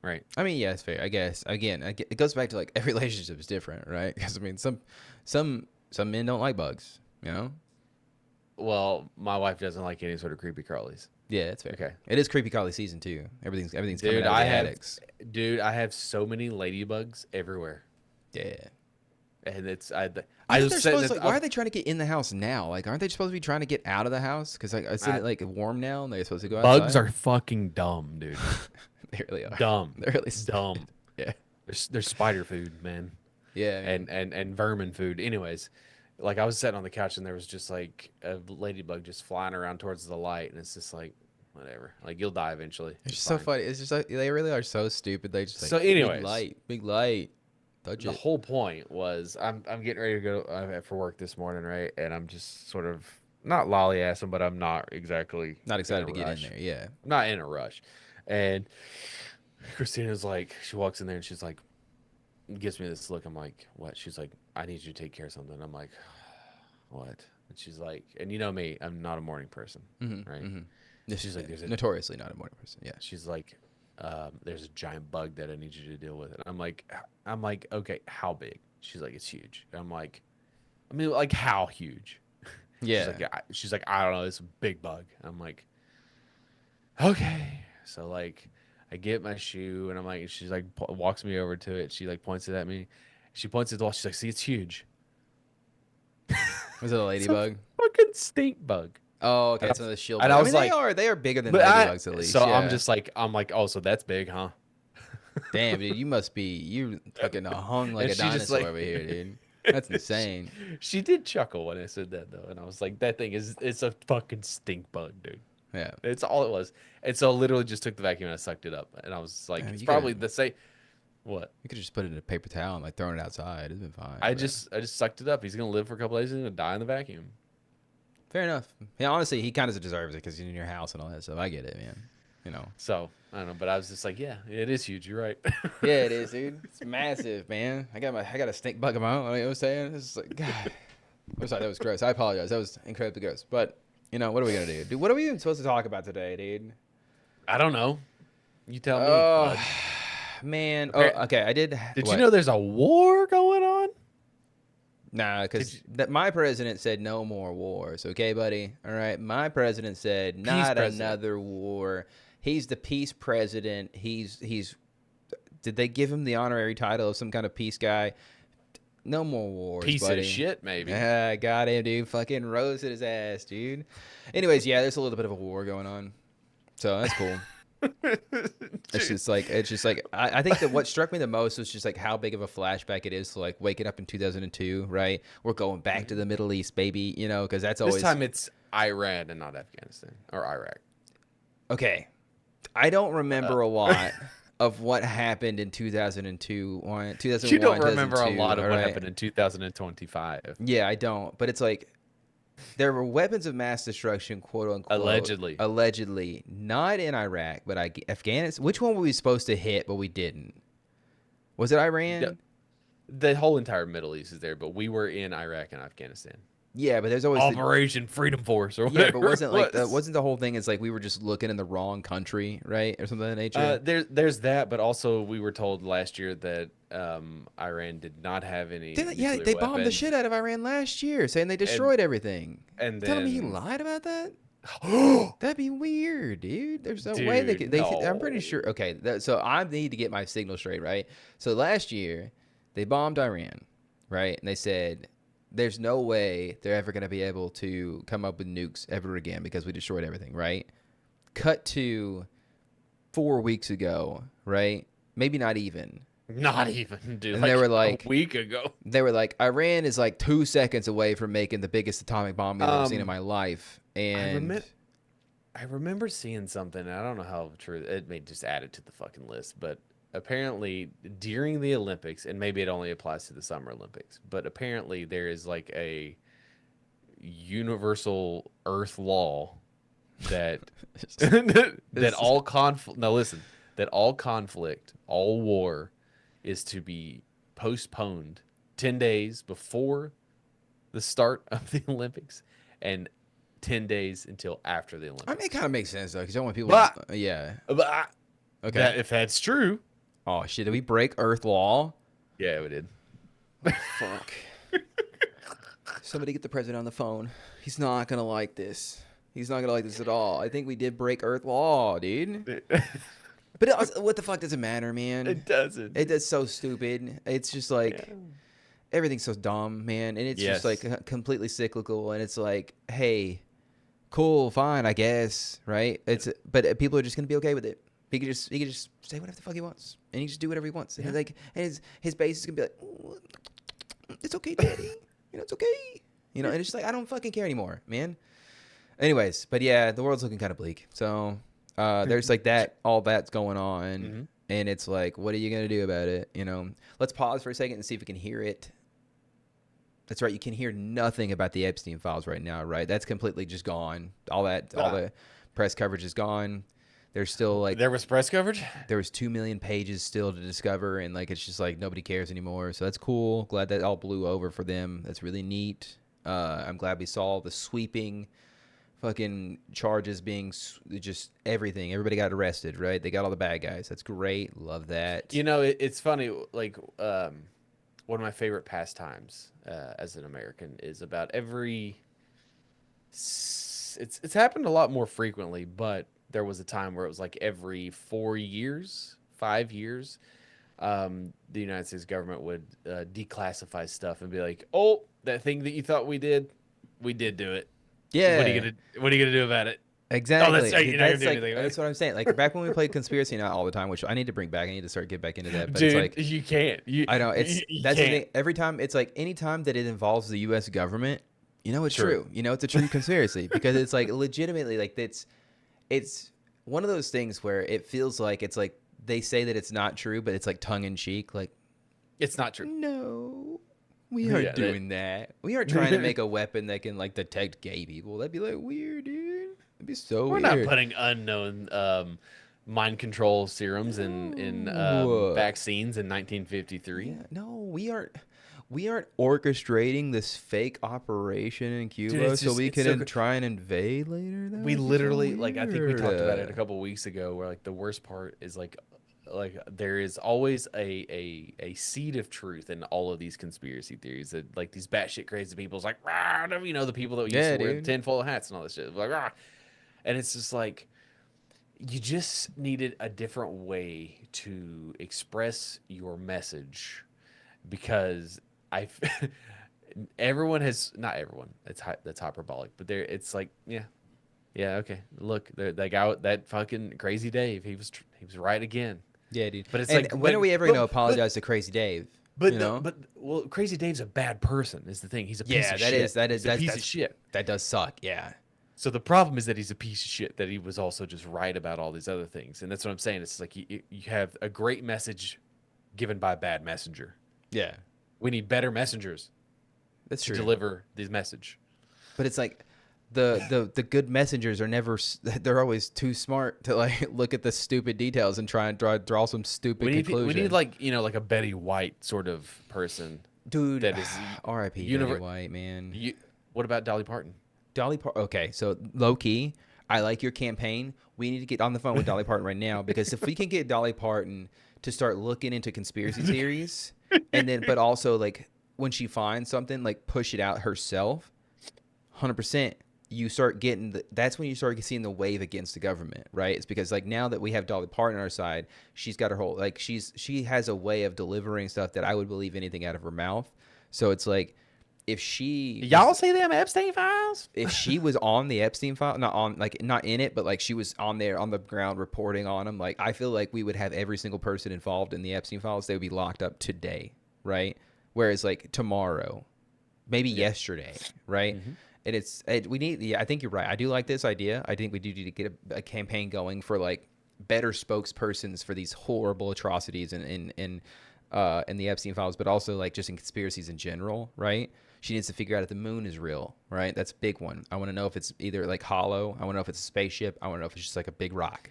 Right. I mean, yeah, it's fair. I guess. Again, it goes back to like every relationship is different, right? Because I mean, some men don't like bugs. Well, my wife doesn't like any sort of creepy crawlies. Yeah, that's fair. Okay. It is creepy crawly season 2. Everything's coming out of the attics. Dude, I have so many ladybugs everywhere. Yeah. And it's why are they trying to get in the house now? Like, aren't they supposed to be trying to get out of the house? Because like, I see it like warm now, and they're supposed to go outside. Bugs are fucking dumb, dude. They really are. Dumb. They're really dumb. Yeah. They're spider food, man. Yeah. And vermin food. Anyways, like I was sitting on the couch and there was just like a ladybug just flying around towards the light, and it's just like whatever. Like you'll die eventually. It's just so funny. It's just like they really are so stupid. They just like, so anyways, big light. Touch the it. whole point was I'm getting ready to go for work this morning, right? And I'm just sort of not lolly-assing, but I'm not exactly Not excited to get in there. Yeah. I'm not in a rush. And Christina's like, she walks in there and she's like, gives me this look. I'm like, what? She's like, I need you to take care of something. I'm like, what? And she's like, and you know me, I'm not a morning person, right? Mm-hmm. She's like, there's notoriously not a morning person. Yeah. She's like, there's a giant bug that I need you to deal with. And I'm like, okay, how big? She's like, it's huge. And I'm like, I mean, like how huge? Yeah. She's like, I don't know, it's a big bug. I'm like, okay. So like, I get my shoe and I'm like, she's like, walks me over to it. She like points it at me. She points at the wall. She's like, see, it's huge. Was it a ladybug? Fucking stink bug. Oh, okay. So the shield. And I was like, like, they are bigger than ladybugs at least. So yeah. I'm like, oh, so that's big, huh? Damn, dude, you fucking hung like And a she just dinosaur like- over here, dude. That's she, insane. she did chuckle when I said that though, and I was like, "That thing it's a fucking stink bug, dude." Yeah. It's all it was. And so I literally just took the vacuum and I sucked it up, and I was like, I mean, "It's probably you the same." What? could just put it in a paper towel and like thrown it outside. It's been fine. I But just I just sucked it up. He's gonna live for a couple days. He's gonna die in the vacuum. fair enough. Yeah, honestly, he kind of deserves it because he's in your house and all that stuff. I get it, man. You know. So I don't know, but I was just like, "Yeah, it is huge. You're right." Yeah, it is, dude. It's massive, man. I got a stink bug of my own. You know what I'm saying? It's like, God. I'm sorry, that was gross. I apologize. That was incredibly gross. But you know, what are we gonna do, dude? What are we even supposed to talk about today, dude? I don't know. You tell me, Oh, bud. man. Oh, Appar- okay. I did. Did you What? know there's a war going on? Nah, Did because you, my president said no more wars. Okay, buddy. All right. My president said peace not president. another war. He's the peace president. He's. Did they give him the honorary title of some kind of peace guy? No more wars, Piece of buddy. shit, maybe. Ah, got him, dude. Fucking roasted his ass, dude. Anyways, yeah, there's a little bit of a war going on, so that's cool. Dude. It's just like I think that what struck me the most was just like how big of a flashback it is to like waking up in 2002, right? We're going back to the Middle East, baby, you know, because that's This always time it's Iran and not Afghanistan or Iraq. okay. I don't Uh, remember a lot of what happened in 2002, you 2001, don't remember a 2002, lot of all what right? happened in 2025. Yeah, I don't. But it's like there were weapons of mass destruction, quote unquote, Allegedly. allegedly, not in Iraq, but Afghanistan. Which one were we supposed to hit, but we didn't? Was it The, Iran? the whole entire Middle East is there, but we were in Iraq and Afghanistan. Yeah, but there's always the Operation Freedom Force or yeah, but whatever it was. wasn't the whole thing is like we were just looking in the wrong country, right, or something of that nature? There's that, but also we were told last year that Iran did not have any Yeah, nuclear they bombed the weapons, shit out of Iran last year, saying they and destroyed everything. and You telling me he then, lied about that? That'd be weird, dude. There's no way they dude, could. I'm pretty no, sure. Okay, so I need to get my signal straight, right? So last year, they bombed Iran, right? And they said there's no way they're ever going to be able to come up with nukes ever again because we destroyed everything, right? Cut to 4 weeks ago, right? Maybe not even. not even, dude. And Like they were a like, week ago. Iran is like 2 seconds away from making the biggest atomic bomb I've ever seen in Um, my life, I and remember. I remember seeing something. And I don't know how true it may just add it to the fucking list, but apparently during the Olympics, and maybe it only applies to the Summer Olympics, but apparently there is like a universal Earth law that that This- all conflict. Now listen, that all conflict, all war, is to be postponed 10 days before the start of the Olympics, and 10 days until after the I mean, it Olympics. kind of makes sense though, because I don't want people. But, Yeah. but Okay. that if that's true, Oh shit! Did we break Earth law? yeah, we did. Fuck. Somebody get the president on the phone. He's not gonna like this. He's not gonna like this at all. I think we did break Earth law, dude. But what the fuck does it matter, man? It doesn't. It's so stupid. It's just like Yeah. everything's so dumb, man, and it's just Yes. like completely cyclical. And it's like, hey, cool, fine, I guess, right? But people are just gonna be okay with it. He could just say whatever the fuck he wants, and he just do whatever he wants. And Yeah. like his base is gonna be like, "Oh, it's okay, daddy. It's okay. And it's just like I don't fucking care anymore, man. Anyways, but yeah, the world's looking kind of bleak. So there's like that, all that's going on, Mhm. and it's like, what are you gonna do about it? Let's pause for a second and see if we can hear it. That's right. You can hear nothing about the Epstein files right now, right? That's completely just gone. All the press coverage is gone. There's still like There was press coverage. there was 2 million pages still to discover, and like it's just like nobody cares anymore. So that's cool. Glad that all blew over for them. That's really neat. I'm glad we saw the sweeping fucking charges being just everything. Everybody got arrested, right? They got all the bad guys. That's great. Love that. It's funny. Like one of my favorite pastimes as an American is about it's happened a lot more frequently, but there was a time where it was like every 4 years, 5 years, the United States government would declassify stuff and be like, "Oh, that thing that you thought we did do it. Yeah. What are you gonna do about it?" Oh, that's Exactly. right. You're not gonna That's do like anything, that's what I'm saying. Like back when we played conspiracy, not all the time, which I need to bring back. I need to start get back into that. But it's dude. like You can't. I know You that's the can't. thing. Every time it's like anytime that it involves the U.S. government, you know it's True. true. You know it's a true conspiracy because it's like legitimately like it's one of those things where it feels like it's like they say that it's not true, but it's like tongue in cheek. Like It's not true. no, we aren't Yeah. doing that. We aren't trying to make a weapon that can like detect gay people. That'd be like weird, dude. That'd be so We're not weird. putting unknown mind control serums in No. vaccines in 1953. Yeah, no, we aren't orchestrating this fake operation in Dude, Cuba so we it's so can try and invade later. That we would be so literally like I think we talked about it a weird. couple weeks ago where like the worst part is like there is always a seed of truth in all of these conspiracy theories that like these batshit crazy people's like rah, you know the people that used Yeah, to wear the dude. tinfoil hats and all this shit like rah. And it's just like you just needed a different way to express your message because I everyone has not everyone that's hyperbolic but there it's like yeah okay look that guy that fucking crazy Dave he was right again Yeah, dude. but it's And like when are we ever gonna but apologize to Crazy Dave? You know? but well crazy Dave's a bad person is the thing he's a piece Yeah, of that is shit that is he's a that's piece of shit that does suck. Yeah. so the problem is that he's a piece of shit that he was also just right about all these other things and that's what I'm saying it's like you have a great message given by a bad messenger Yeah. we need better messengers That's to true. deliver this message. But it's like the good messengers are never they're always too smart to like look at the stupid details and try and draw some stupid We need conclusion. like like a Betty White sort of person Dude, that is R.I.P. Betty universe. White, man. What about Dolly Parton? Dolly Parton. Okay, so low key, I like your campaign. We need to get on the phone with Dolly Parton right now because if we can get Dolly Parton to start looking into conspiracy theories, and then but also like when she finds something, like push it out herself, 100%. You start getting that's when you start seeing the wave against the government, right? It's because like now that we have Dolly Parton on our side, she's got her whole like she has a way of delivering stuff that I would believe anything out of her mouth. So it's like if she Y'all see them Epstein files? if she was on the Epstein file, not on like not in it, but like she was on there on the ground reporting on them, like I feel like we would have every single person involved in the Epstein files. They would be locked up today, right? Whereas like tomorrow, maybe yesterday, right? Mm-hmm. And we need. Yeah, I think you're right. I do like this idea. I think we do need to get a campaign going for like better spokespersons for these horrible atrocities in the Epstein files, but also like just in conspiracies in general, right? She needs to figure out if the moon is real, right? That's a big one. I want to know if it's either like hollow. I want to know if it's a spaceship. I want to know if it's just like a big rock.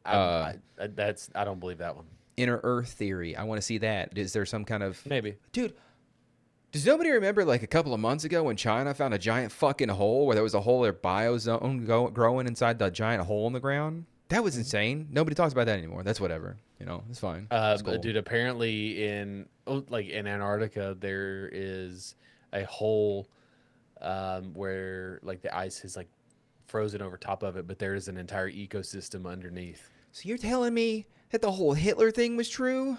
I don't believe that one. Inner Earth theory. I want to see that. Is there some kind of Maybe. dude? Does nobody remember like a couple of months ago when China found a giant fucking hole where there was a whole biozone growing inside the giant hole in the ground? That was insane. Nobody talks about that anymore. That's whatever. You know, it's fine. It's cool. Dude, apparently in Antarctica there is a hole where like the ice is like frozen over top of it, but there is an entire ecosystem underneath. So you're telling me that the whole Hitler thing was true?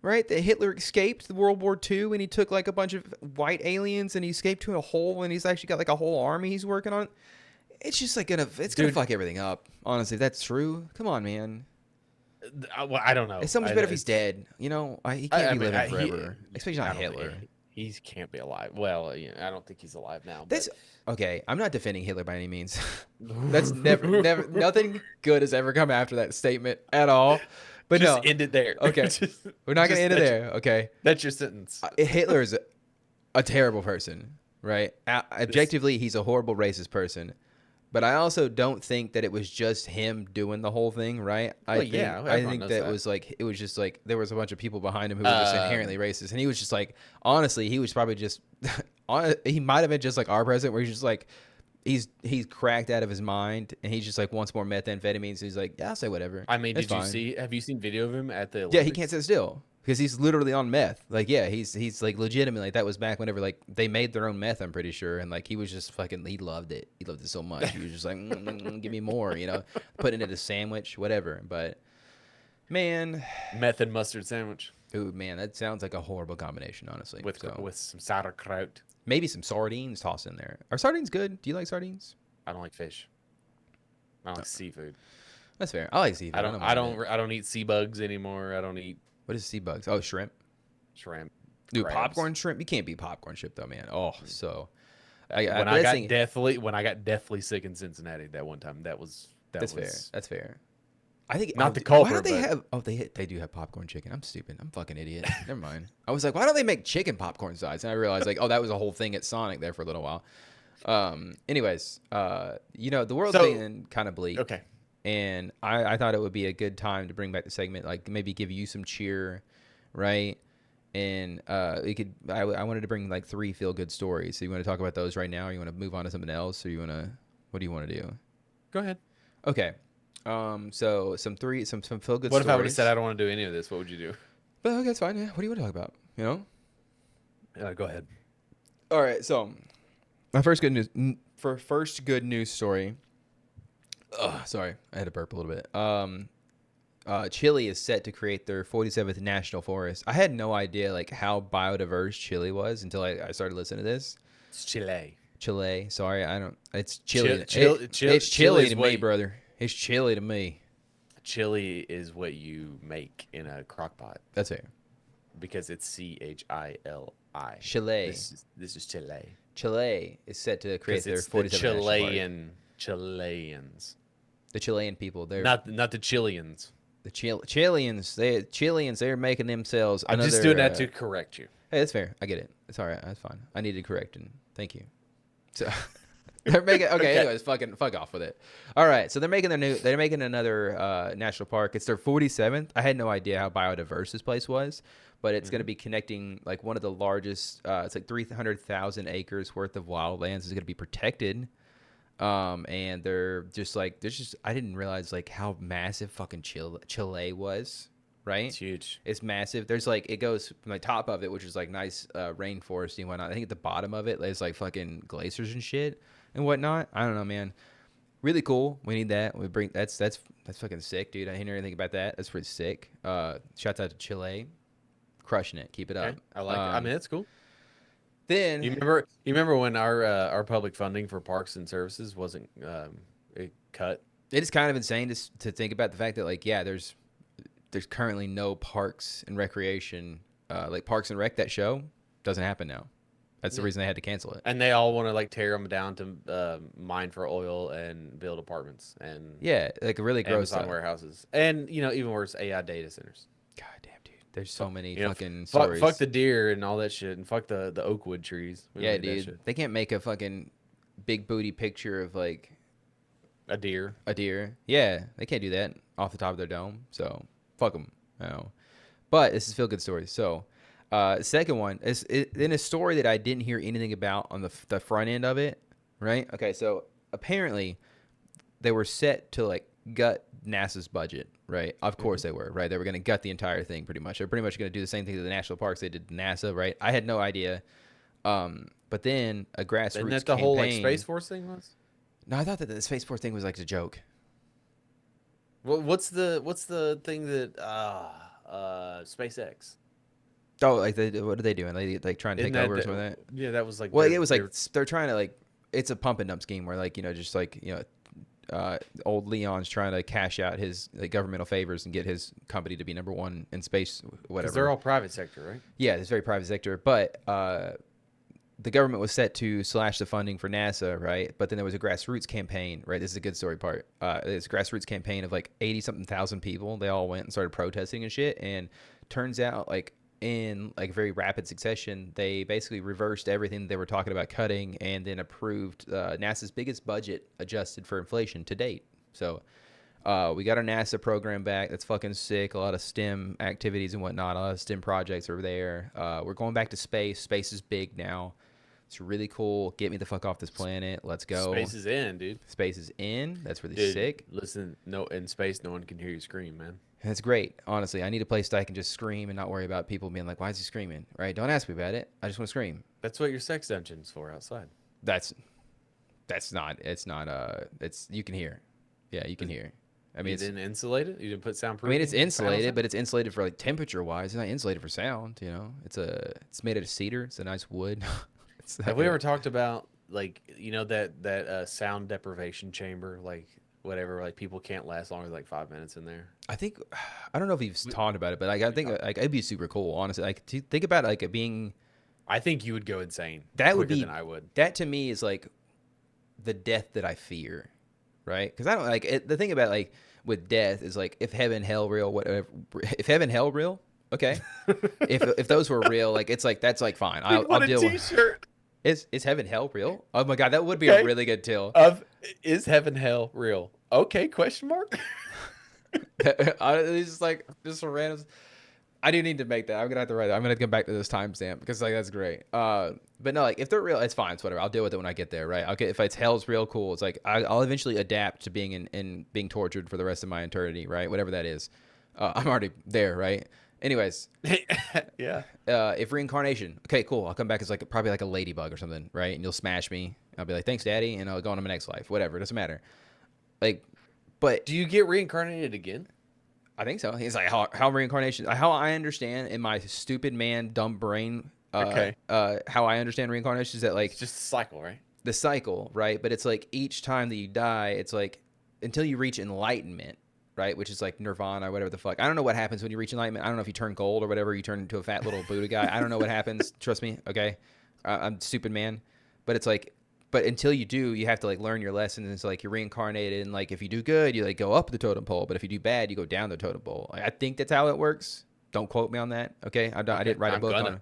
Right? That Hitler escaped the World War II and he took like a bunch of white aliens and he escaped to a hole and he's actually got like a whole army he's working on. It's just like gonna fuck everything up. Honestly, if that's true. Come on, man. Well, I don't know. It's so much better if he's dead. You know, he can't be living forever. Especially not Hitler. He can't be alive. Well, I don't think he's alive now. That's okay. I'm not defending Hitler by any means. That's never. Nothing good has ever come after that statement at all. But just no, end it there. Okay, we're not gonna end it there. Okay, that's your sentence. Hitler is a terrible person, right? Objectively, he's a horrible racist person. But I also don't think that it was just him doing the whole thing, right? I think that was like it was just like there was a bunch of people behind him who were just inherently racist, and he was just like honestly, he was probably just he might have been just like our president, where he's just like he's cracked out of his mind, and he just like wants more methamphetamines. So he's like, yeah, I'll say whatever. I mean, have you seen video of him at the Olympics? Yeah, he can't sit still. Because he's literally on meth. Like, yeah, he's like legitimately, like that was back whenever like they made their own meth, I'm pretty sure. And like he was just fucking, he loved it. He loved it so much. He was just like, give me more, you know, putting it in a sandwich, whatever. But man. Meth and mustard sandwich. Ooh, man, that sounds like a horrible combination, honestly. With some sauerkraut. Maybe some sardines tossed in there. Are sardines good? Do you like sardines? I don't like fish. I don't like seafood. That's fair. I like seafood. I don't. don't I mind it. don't. I don't eat sea bugs anymore. I don't eat What is sea bugs? Oh, shrimp. shrimp, Dude, crabs. popcorn shrimp. You can't beat popcorn shrimp though, man. Oh, so. But When I that's got thing. deathly sick in Cincinnati that one time, that That's fair. was That's fair. I think. not the Why don't culprit, they but have? Oh, they do have popcorn chicken. I'm stupid. I'm fucking idiot. Never mind. I was like, why don't they make chicken popcorn size? And I realized like, oh, that was a whole thing at Sonic there for a little while. Anyways, the world's so being kind of bleak, okay. and I thought it would be a good time to bring back the segment, like maybe give you some cheer, right? And I wanted to bring like 3 feel good stories. So you want to talk about those right now, or you want to move on to something else, or what do you want to do? Go ahead. Okay. So some feel good What stories. if I would have said I don't want to do any of this? What would you do? But okay, that's fine. Yeah. What do you want to talk about? Go ahead. All right. So my first good news story. Sorry, I had to burp a little bit. Chile is set to create their 47th national forest. I had no idea like how biodiverse Chile was until I started listening to this. It's Chile. Chile. Sorry, I don't. It's Chile. Chile It's Chile to me, what, brother. It's Chile to me. Chili is what you make in a crock pot That's it. because it's Chili. Chile. This is Chile. Chile is set to create Because their it's 47th the national park. Chileans. The Chilean people. They're Not the Chileans. the Chileans. They're making themselves. I'm just doing that to correct you. Hey, that's fair. I get it. It's all right. That's fine. I needed to correct and thank you. So they're making okay. Anyways, fuck off with it. All right. So they're making another national park. It's their 47th. I had no idea how biodiverse this place was, but it's going to be connecting like one of the largest. It's like 300,000 acres worth of wildlands is going to be protected. And they're just like I didn't realize like how massive fucking Chile was. Right? It's huge. It's massive. There's like it goes from the top of it, which is like nice rainforest and whatnot. I think at the bottom of it, there's like fucking glaciers and shit and whatnot. I don't know, man. Really cool. We need that. We bring that's fucking sick, dude. I didn't hear anything about that. That's pretty sick. Shouts out to Chile, crushing it. Keep it up. Okay. I like it. I mean, it's cool. Then You remember when our public funding for parks and services wasn't it cut? it is kind of insane to think about the fact that like there's currently no parks and recreation, like Parks and Rec. That show doesn't happen now. That's the reason they had to cancel it. And they all want to like tear them down to mine for oil and build apartments and Like really gross Amazon stuff. warehouses and even worse, AI data centers. God damn, dude. There's so many You know, fucking fuck, stories. fuck the deer and all that shit, and fuck the oakwood trees. We don't Yeah, need that dude. shit. They can't make a fucking big booty picture of like A deer. a deer. Yeah, they can't do that off the top of their dome. So fuck them. But this is feel good stories. So, second one is in a story that I didn't hear anything about on the front end of it. Right? Okay, so apparently they were set to like gut NASA's budget. Right? Of course they were. Right? They were going to gut the entire thing pretty much. They're pretty much going to do the same thing to the national parks they did to NASA. Right? I had no idea. But then a grassroots Isn't that the campaign, whole like Space Force thing was? No, I thought that the Space Force thing was like a joke. What's the thing that SpaceX? Oh, like what are they doing? They like trying to Isn't take that over or the- something like that? Yeah, that was like. Well, it was like they're trying to like it's a pump and dump scheme where like just like old Leon's trying to cash out his like, governmental favors and get his company to be number one in space, whatever. because they're all private sector, right? Yeah, it's very private sector, but the government was set to slash the funding for NASA, right? But then there was a grassroots campaign, right? This is a good story part. This grassroots campaign of like 80-something thousand people. They all went and started protesting and shit. And turns out like in like very rapid succession, they basically reversed everything they were talking about cutting and then approved NASA's biggest budget adjusted for inflation to date. So we got our NASA program back. That's fucking sick. A lot of STEM activities and whatnot. A lot of STEM projects are there. We're going back to space. Space is big now. It's really cool. Get me the fuck off this planet. Let's go. Space is in, dude. Space is in. That's really Dude, sick. Listen, no, in space, no one can hear you scream, man. That's great. Honestly, I need a place that I can just scream and not worry about people being like, why is he screaming? Right? Don't ask me about it. I just want to scream. That's what your sex dungeon's for outside. It's you can hear. Yeah, you can hear. I mean, You didn't insulate it? You didn't put soundproof? I mean, it's insulated, but it's insulated for like temperature wise. It's not insulated for sound. It's made out of cedar. It's a nice wood. Have we ever talked about like that sound deprivation chamber? Like whatever. Like people can't last longer than like 5 minutes in there. I think I don't know if he's talked about it, but like I think like it'd be super cool, honestly. Like to think about like it being I think you would go insane that would quicker be than I would. that to me is like the death that I fear, right? Because I don't like it, the thing about like with death is like if heaven, hell, real, whatever. If heaven, hell, real, okay. If those were real, like it's like that's like fine. Dude, I'll what a deal with. T-shirt. Is heaven, hell, real? Oh my god, that would be a Okay. really good till. Of is heaven hell real? Okay, question mark. It's just like just a random. I do need to make that. I'm gonna have to write that. I'm gonna come back to this timestamp because like that's great. But no, like if they're real, it's fine. It's whatever. I'll deal with it when I get there, right? Okay, if it's hell's real, cool. It's like I'll eventually adapt to being in being tortured for the rest of my eternity, right? Whatever that is. I'm already there, right? Anyways, Yeah. if reincarnation, okay, cool. I'll come back as like probably like a ladybug or something, right? And you'll smash me. I'll be like, thanks, daddy, and I'll go on to my next life. Whatever, it doesn't matter. Like, but Do you get reincarnated again? I think so. He's like how reincarnation. How I understand in my stupid man dumb brain. Okay. How I understand reincarnation is that like It's just a cycle, right? the cycle, right? But it's like each time that you die, it's like until you reach enlightenment, right? Which is like nirvana, whatever the fuck. I don't know what happens when you reach enlightenment. I don't know if you turn gold or whatever. You turn into a fat little Buddha guy. I don't know what happens. Trust me, okay? I'm stupid man, but it's like. But until you do, you have to like learn your lessons. It's like you're reincarnated, and like if you do good, you like go up the totem pole. But if you do bad, you go down the totem pole. Like, I think that's how it works. Don't quote me on that, okay? I didn't write a book on it.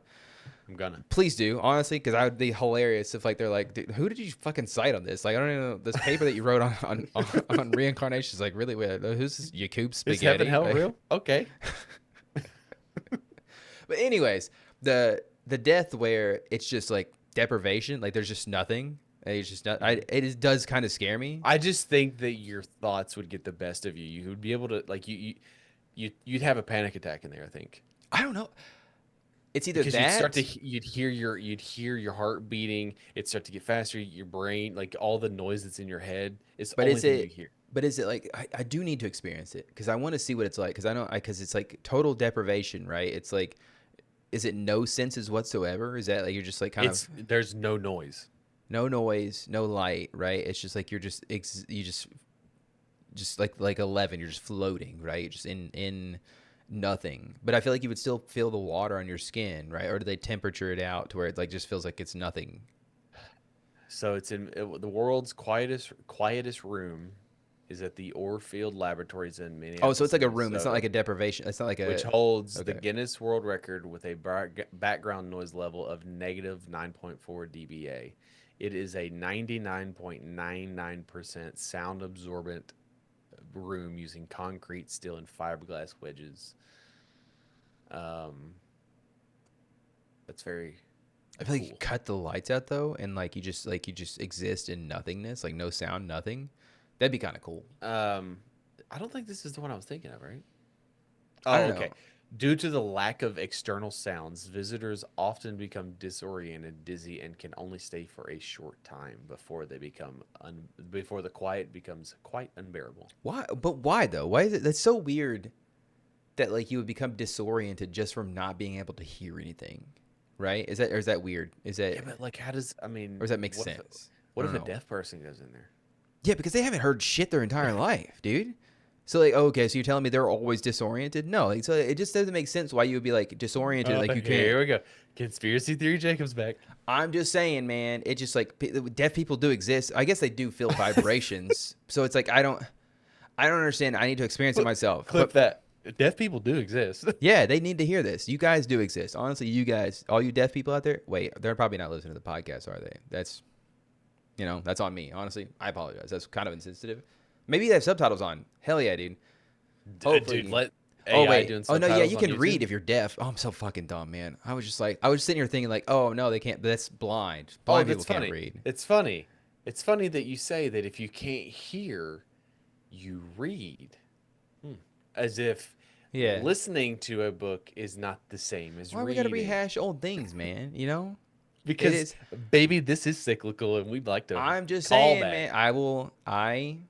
I'm gonna. Please do, honestly, because I would be hilarious if like they're like, dude, who did you fucking cite on this? Like I don't even know this paper that you wrote on reincarnation is like really weird. Who's this Jakub spaghetti? Is heaven hell Like, real? Okay. But anyways, the death where it's just like deprivation, like there's just nothing. It's just not. Does kind of scare me. I just think that your thoughts would get the best of you. You would be able to like you'd have a panic attack in there. I think I don't know. It's either because that you'd hear your heart beating. It'd start to get faster. Your brain, like all the noise that's in your head, is the but only is thing you it hear. but is it like I do need to experience it because I want to see what it's like because I know because it's like total deprivation, right? It's like is it no senses whatsoever? Is that like you're just like kind of There's no noise. no noise, no light, right? It's just like you're just you just like 11, you're just floating, right? Just in nothing. But I feel like you would still feel the water on your skin, right? Or do they temperature it out to where it like just feels like it's nothing? So it's in the world's quietest room is at the Orfield Laboratories in Minneapolis. Oh, so it's like a room. It's not Minnesota, like a deprivation. It's not like a which holds the okay. Guinness World Record with a background noise level of negative 9.4 dBA. It is a 99.99% sound absorbent room using concrete, steel, and fiberglass wedges. That's very I feel like cool. you cut the lights out though, and like you just exist in nothingness, like no sound, nothing. That'd be kind of cool. I don't think this is the one I was thinking of, right? I Oh, don't okay. know. Due to the lack of external sounds, visitors often become disoriented, dizzy, and can only stay for a short time before they become before the quiet becomes quite unbearable. Why? But why though? Why is it? That's so weird. That like you would become disoriented just from not being able to hear anything, right? Is that or is that weird? Is that Yeah, but like, how does I mean? or does that make what sense? What I if don't a know. deaf person goes in there? Yeah, because they haven't heard shit their entire life, dude. So like, okay, so you're telling me they're always disoriented? No, like, so it just doesn't make sense why you would be like disoriented, like you Here can't. we go. Conspiracy theory. Jacob's back. I'm just saying, man. It just like deaf people do exist. I guess they do feel vibrations. So it's like I don't understand. I need to experience it myself. Clip But that. Deaf people do exist. yeah, they need to hear this. You guys do exist. Honestly, you guys, all you deaf people out there. Wait, they're probably not listening to the podcast, are they? That's that's on me. Honestly, I apologize. That's kind of insensitive. Maybe they have subtitles on. Hell yeah, dude. Hopefully. Dude, let Oh AI wait. doing Oh no, yeah, subtitles you on can read YouTube. if you're deaf. Oh, I'm so fucking dumb, man. I was just sitting here thinking like, oh no, they can't. That's blind. Blind people That's can't funny. read. It's funny. It's funny that you say that if you can't hear, you read. As if Yeah. listening to a book is not the same as Why we reading. gotta rehash old things, man? Because, is. baby, this is cyclical, and we'd like to I'm just call saying, back. man.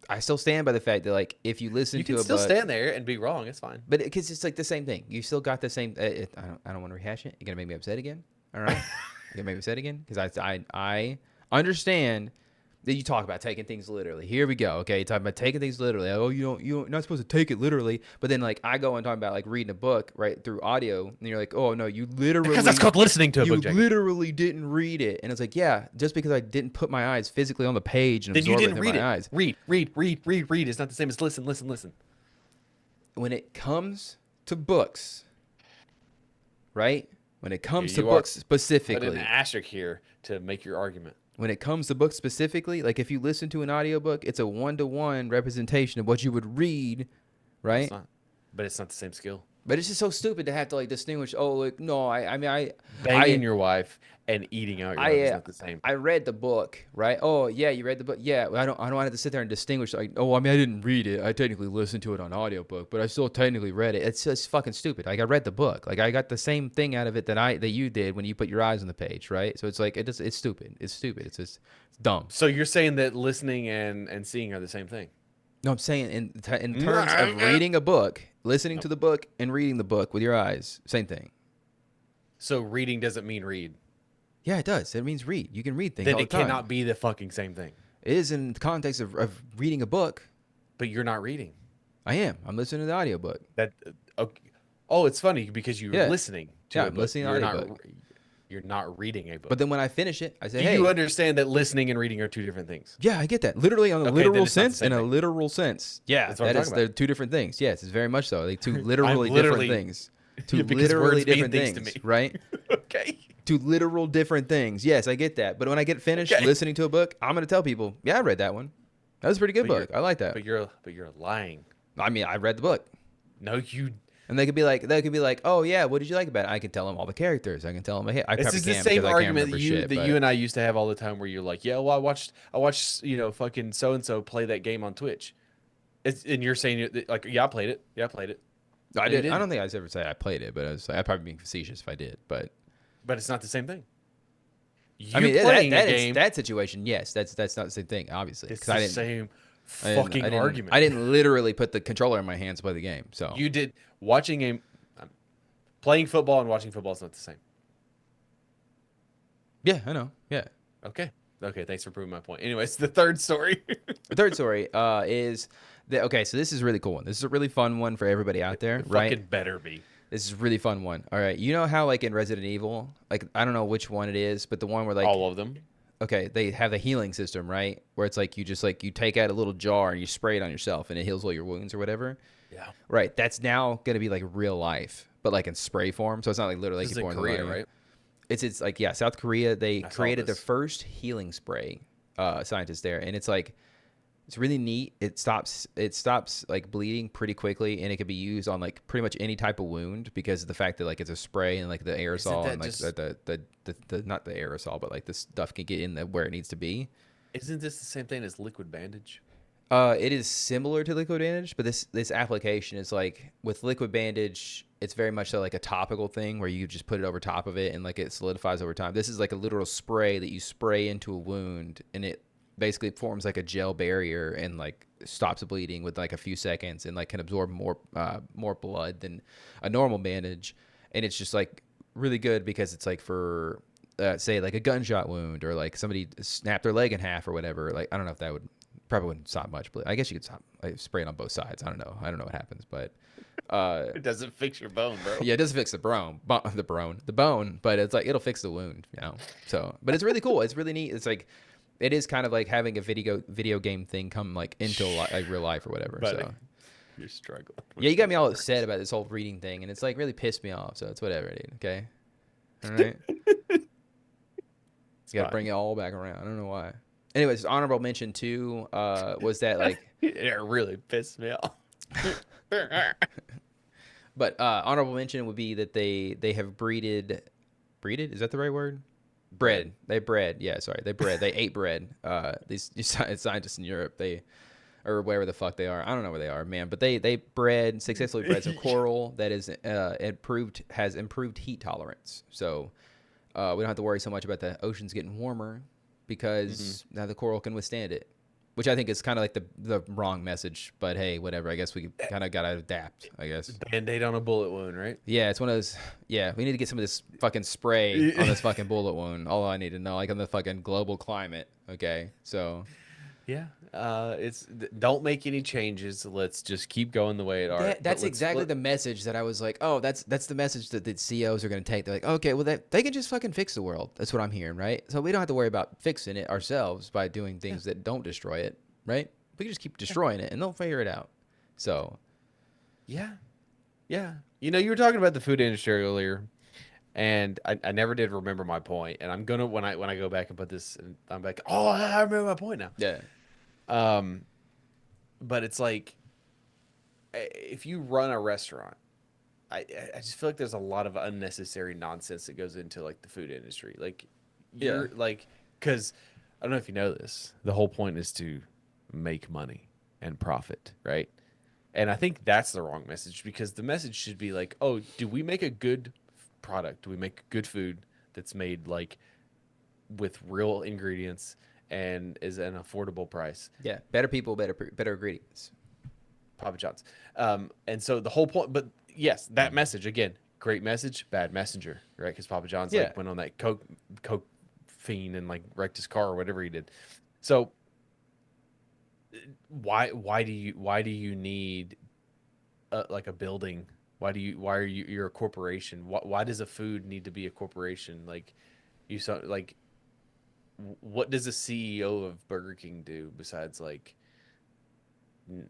I still stand by the fact that like if you listen You to can a still book, stand there and be wrong. It's fine. but because it's like the same thing. You still got the same. I don't want to rehash it. You're gonna make me upset again. All right. You're gonna make me upset again because I understand Then you talk about taking things literally. Here we go. Okay, you talk about taking things literally. Oh, you're not supposed to take it literally. But then like I go and talk about like reading a book right through audio, and you're like, oh no, Because that's called listening to a you book, Jacob. literally didn't read it. And it's like, yeah, just because I didn't put my eyes physically on the page and Then you absorb it didn't through read my it. eyes. Read. It's not the same as listen. When it comes to books, right? When it comes to You are books put an specifically, asterisk here to make your argument. when it comes to books specifically, like if you listen to an audiobook, it's a 1-to-1 representation of what you would read, No, it's right? not. But it's not the same skill. But it's just so stupid to have to like distinguish. Oh, like no, I mean, Banging your wife and eating out your wife is not the same. I read the book, right? Oh yeah, you read the book. Yeah, I don't have to sit there and distinguish. Like, oh, I mean, I didn't read it. I technically listened to it on audiobook, but I still technically read it. It's just fucking stupid. Like I read the book. Like I got the same thing out of it that you did when you put your eyes on the page, right? So it's like it's stupid. It's stupid. It's just it's dumb. So you're saying that listening and seeing are the same thing? No, I'm saying in terms of reading a book, listening to the book and reading the book with your eyes, same thing. So reading doesn't mean read. Yeah, it does. It means read. You can read things Then all the it time. cannot be the fucking same thing. It is in the context of reading a book. But you're not reading. I am. I'm listening to the audiobook. That okay. Oh, it's funny because you're listening to Yeah, a I'm book. listening to You're an not audiobook. you're not reading a book. But then when I finish it, I say, Do hey. you understand that listening and reading are two different things? Yeah, I get that. Literally on a Okay, then literal it's not the sense. same In a thing. literal sense. Yeah, That's what I'm that is talking they're two different things. Yes, it's very much so. Like two literally literally- different things. Two because literally words mean different things to things, me. right? Okay. Two literal different things. Yes, I get that. But when I get finished Okay. listening to a book, I'm gonna tell people, yeah, I read that one. That was a pretty good book. I like that. But you're lying. I mean, I read the book. No, you. And they could be like, oh yeah, what did you like about it? I can tell them all the characters. I can tell them, hey, I This probably is the can't same because I can't argument remember that shit. you and I used to have all the time, where you're like, yeah, well, I watched, fucking so and so play that game on Twitch. And you're saying like, yeah, I played it. Yeah, I played it. I And you did. I didn't. don't think I was ever say I played it, but I'd probably be facetious if I did. But But it's not the same thing. You I mean, playing that a game. that situation, yes, that's not the same thing, obviously. It's 'Cause the I didn't, same I didn't- fucking I didn't- argument. I didn't literally put the controller in my hands to play the game. So You did watching a playing football and watching football is not the same. yeah, I know. Yeah. Okay. Okay. Thanks for proving my point. Anyways, the third story. The third story is that okay. So this is a really cool one. This is a really fun one for everybody out there, It right? fucking better be. This is a really fun one. All right, you know how like in Resident Evil, like I don't know which one it is, but the one where like All of them. okay, they have the healing system, right? Where it's like you just like you take out a little jar and you spray it on yourself and it heals all your wounds or whatever. Yeah. Right. That's now gonna be like real life, but like in spray form. So it's not like literally This is like you in pour in the Korea, money. right? It's like yeah, South Korea. They I saw created the this. first healing spray. Scientists there, and it's like it's really neat. It stops like bleeding pretty quickly, and it can be used on like pretty much any type of wound because of the fact that like it's a spray and like the aerosol that and like just- the not the aerosol, but like the stuff can get in the, where it needs to be. Isn't this the same thing as liquid bandage? It is similar to liquid bandage, but this application is like with liquid bandage, it's very much so like a topical thing where you just put it over top of it and like it solidifies over time. This is like a literal spray that you spray into a wound and it basically forms like a gel barrier and like stops the bleeding with like a few seconds and like can absorb more blood than a normal bandage. And it's just like really good because it's like for say like a gunshot wound or like somebody snapped their leg in half or whatever. Like I don't know if that would probably wouldn't stop much, but I guess you could stop like, spray it on both sides. I don't know what happens, but It doesn't fix your bone, bro. yeah, it does fix the bone, but it's like it'll fix the wound, you know. So, but it's really cool. It's really neat. It's like it is kind of like having a video game thing come like into like real life or whatever. Buddy, So you're struggling. yeah, you got me all upset about this whole reading thing, and it's like really pissed me off. So it's whatever, dude. Okay, all right. You got to bring it all back around. I don't know why. Anyways, honorable mention too was that like It really pissed me off. but honorable mention would be that they have breeded, is that the right word? Bred. They bred. Yeah, sorry. They bred. They ate bread. These scientists in Europe, or wherever the fuck they are. I don't know where they are, man. But they successfully bred some coral that is has improved heat tolerance. So we don't have to worry so much about the oceans getting warmer because now the coral can withstand it. which I think is kind of like the wrong message. But hey, whatever. I guess we kind of gotta adapt. I guess. Band-aid on a bullet wound, right? Yeah, it's one of those. Yeah, we need to get some of this fucking spray on this fucking bullet wound. All I need to know, like on the fucking global climate. Okay, so Yeah. Don't make any changes. Let's just keep going the way it are. But that's exactly the message that I was like, oh, that's the message that the CEOs are going to take. They're like, okay, well, they can just fucking fix the world. That's what I'm hearing, right? So we don't have to worry about fixing it ourselves by doing things that don't destroy it, right? We can just keep destroying it, and they'll figure it out. So, Yeah. Yeah. You know, you were talking about the food industry earlier, and I never did remember my point. And I'm gonna when I go back and put this, I'm like, oh, I remember my point now. yeah, Um, but it's like if you run a restaurant, I just feel like there's a lot of unnecessary nonsense that goes into like the food industry. Like you're like, because I don't know if you know this, the whole point is to make money and profit, right? And I think that's the wrong message because the message should be like, oh, do we make a good product? Do we make good food that's made like with real ingredients and is an affordable price? yeah. Better people, better ingredients. Papa John's. And so the whole point, but yes, that message again, great message, bad messenger, right? Because Papa John's Yeah. like went on that coke fiend and like wrecked his car or whatever he did. So why do you need like a building? Why are you're a corporation? Why does a food need to be a corporation? Like you saw like what does a CEO of Burger King do besides like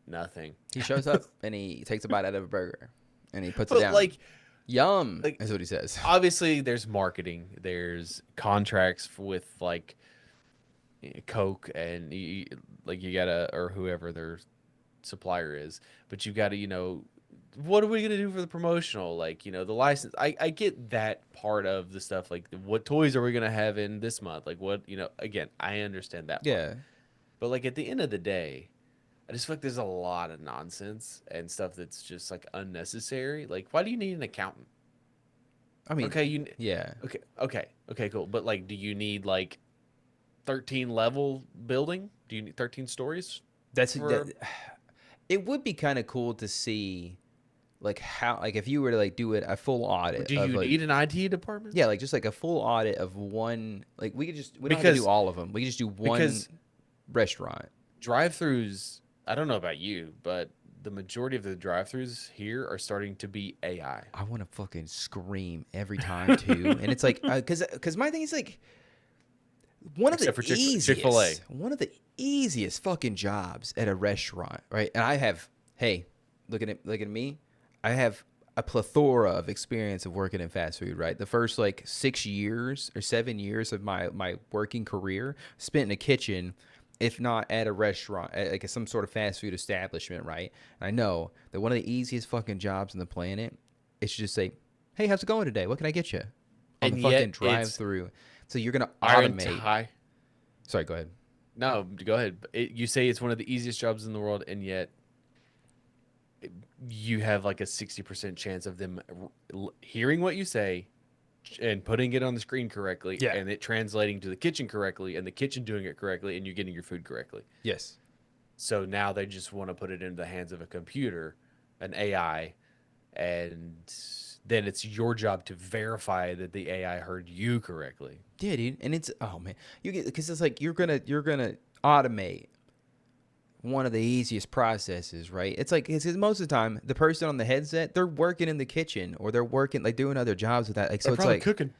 nothing? He shows up and he takes a bite out of a burger and he puts it But down. Yum, is what he says. Obviously there's marketing, there's contracts with like Coke and like you gotta, or whoever their supplier is, but you gotta, what are we gonna do for the promotional, like, the license. I get that part of the stuff, like what toys are we gonna have in this month, like what, again, I understand that part. Yeah. But like at the end of the day, I just feel like there's a lot of nonsense and stuff that's just like unnecessary. Like, why do you need an accountant? I mean, Okay, yeah. okay, cool. But like, do you need like 13 level building? Do you need 13 stories? It would be kind of cool to see, like how, like if you were to like do a full audit. Do you need an IT department? Yeah, like just like a full audit of one. Like we don't have to do all of them. We could just do one restaurant. Drive-throughs. I don't know about you, but the majority of the drive-throughs here are starting to be AI. I want to fucking scream every time too, and it's like because my thing is like one of Chick-fil-A. One of the easiest fucking jobs at a restaurant, right? And I have, hey, look at me. I have a plethora of experience of working in fast food, right? The first like 6 years or 7 years of my working career spent in a kitchen, if not at a restaurant, like some sort of fast food establishment, right? And I know that one of the easiest fucking jobs on the planet is to just say, hey, how's it going today? What can I get you? On the fucking drive-through. So you're going to automate. Sorry, go ahead. No, go ahead. You say it's one of the easiest jobs in the world, and yet you have like a 60% chance of them hearing what you say and putting it on the screen correctly, and it translating to the kitchen correctly, and the kitchen doing it correctly, and you're getting your food correctly. Yes. So now they just want to put it into the hands of a computer, an AI, and then it's your job to verify that the AI heard you correctly. Yeah, dude. And it's, oh man, because it's like you're gonna automate one of the easiest processes, right? It's like because most of the time the person on the headset, they're working in the kitchen or they're working like doing other jobs with that. Like, so they're it's like cooking.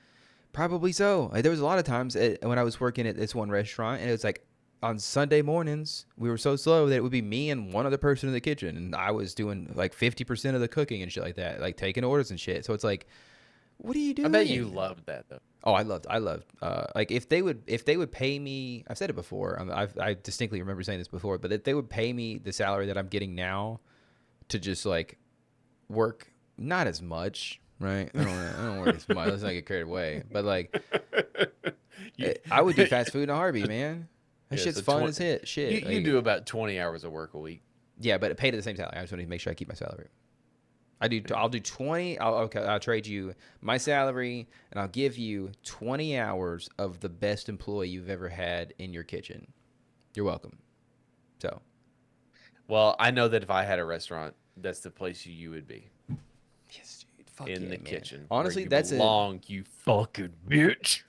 Probably so. Like, there was a lot of times when I was working at this one restaurant, and it was like on Sunday mornings we were so slow that it would be me and one other person in the kitchen, and I was doing like 50% of the cooking and shit like that, like taking orders and shit. So it's like, what are you doing? I bet you loved that though. Oh, I loved. Like if they would pay me. I've said it before. I distinctly remember saying this before. But if they would pay me the salary that I'm getting now, to just like work not as much, right? I don't work as much. Let's not get carried away. But like, I would do fast food in a heartbeat, man. That shit's fun as shit. You do about 20 hours of work a week. Yeah, but paid at the same salary. I just want to make sure I keep my salary. I'll do 20. I'll trade you my salary, and I'll give you 20 hours of the best employee you've ever had in your kitchen. You're welcome. So Well, I know that if I had a restaurant, that's the place you would be. yes, dude. Fuck In yeah, the man. kitchen. Where Honestly, you that's it. belong, you fucking bitch.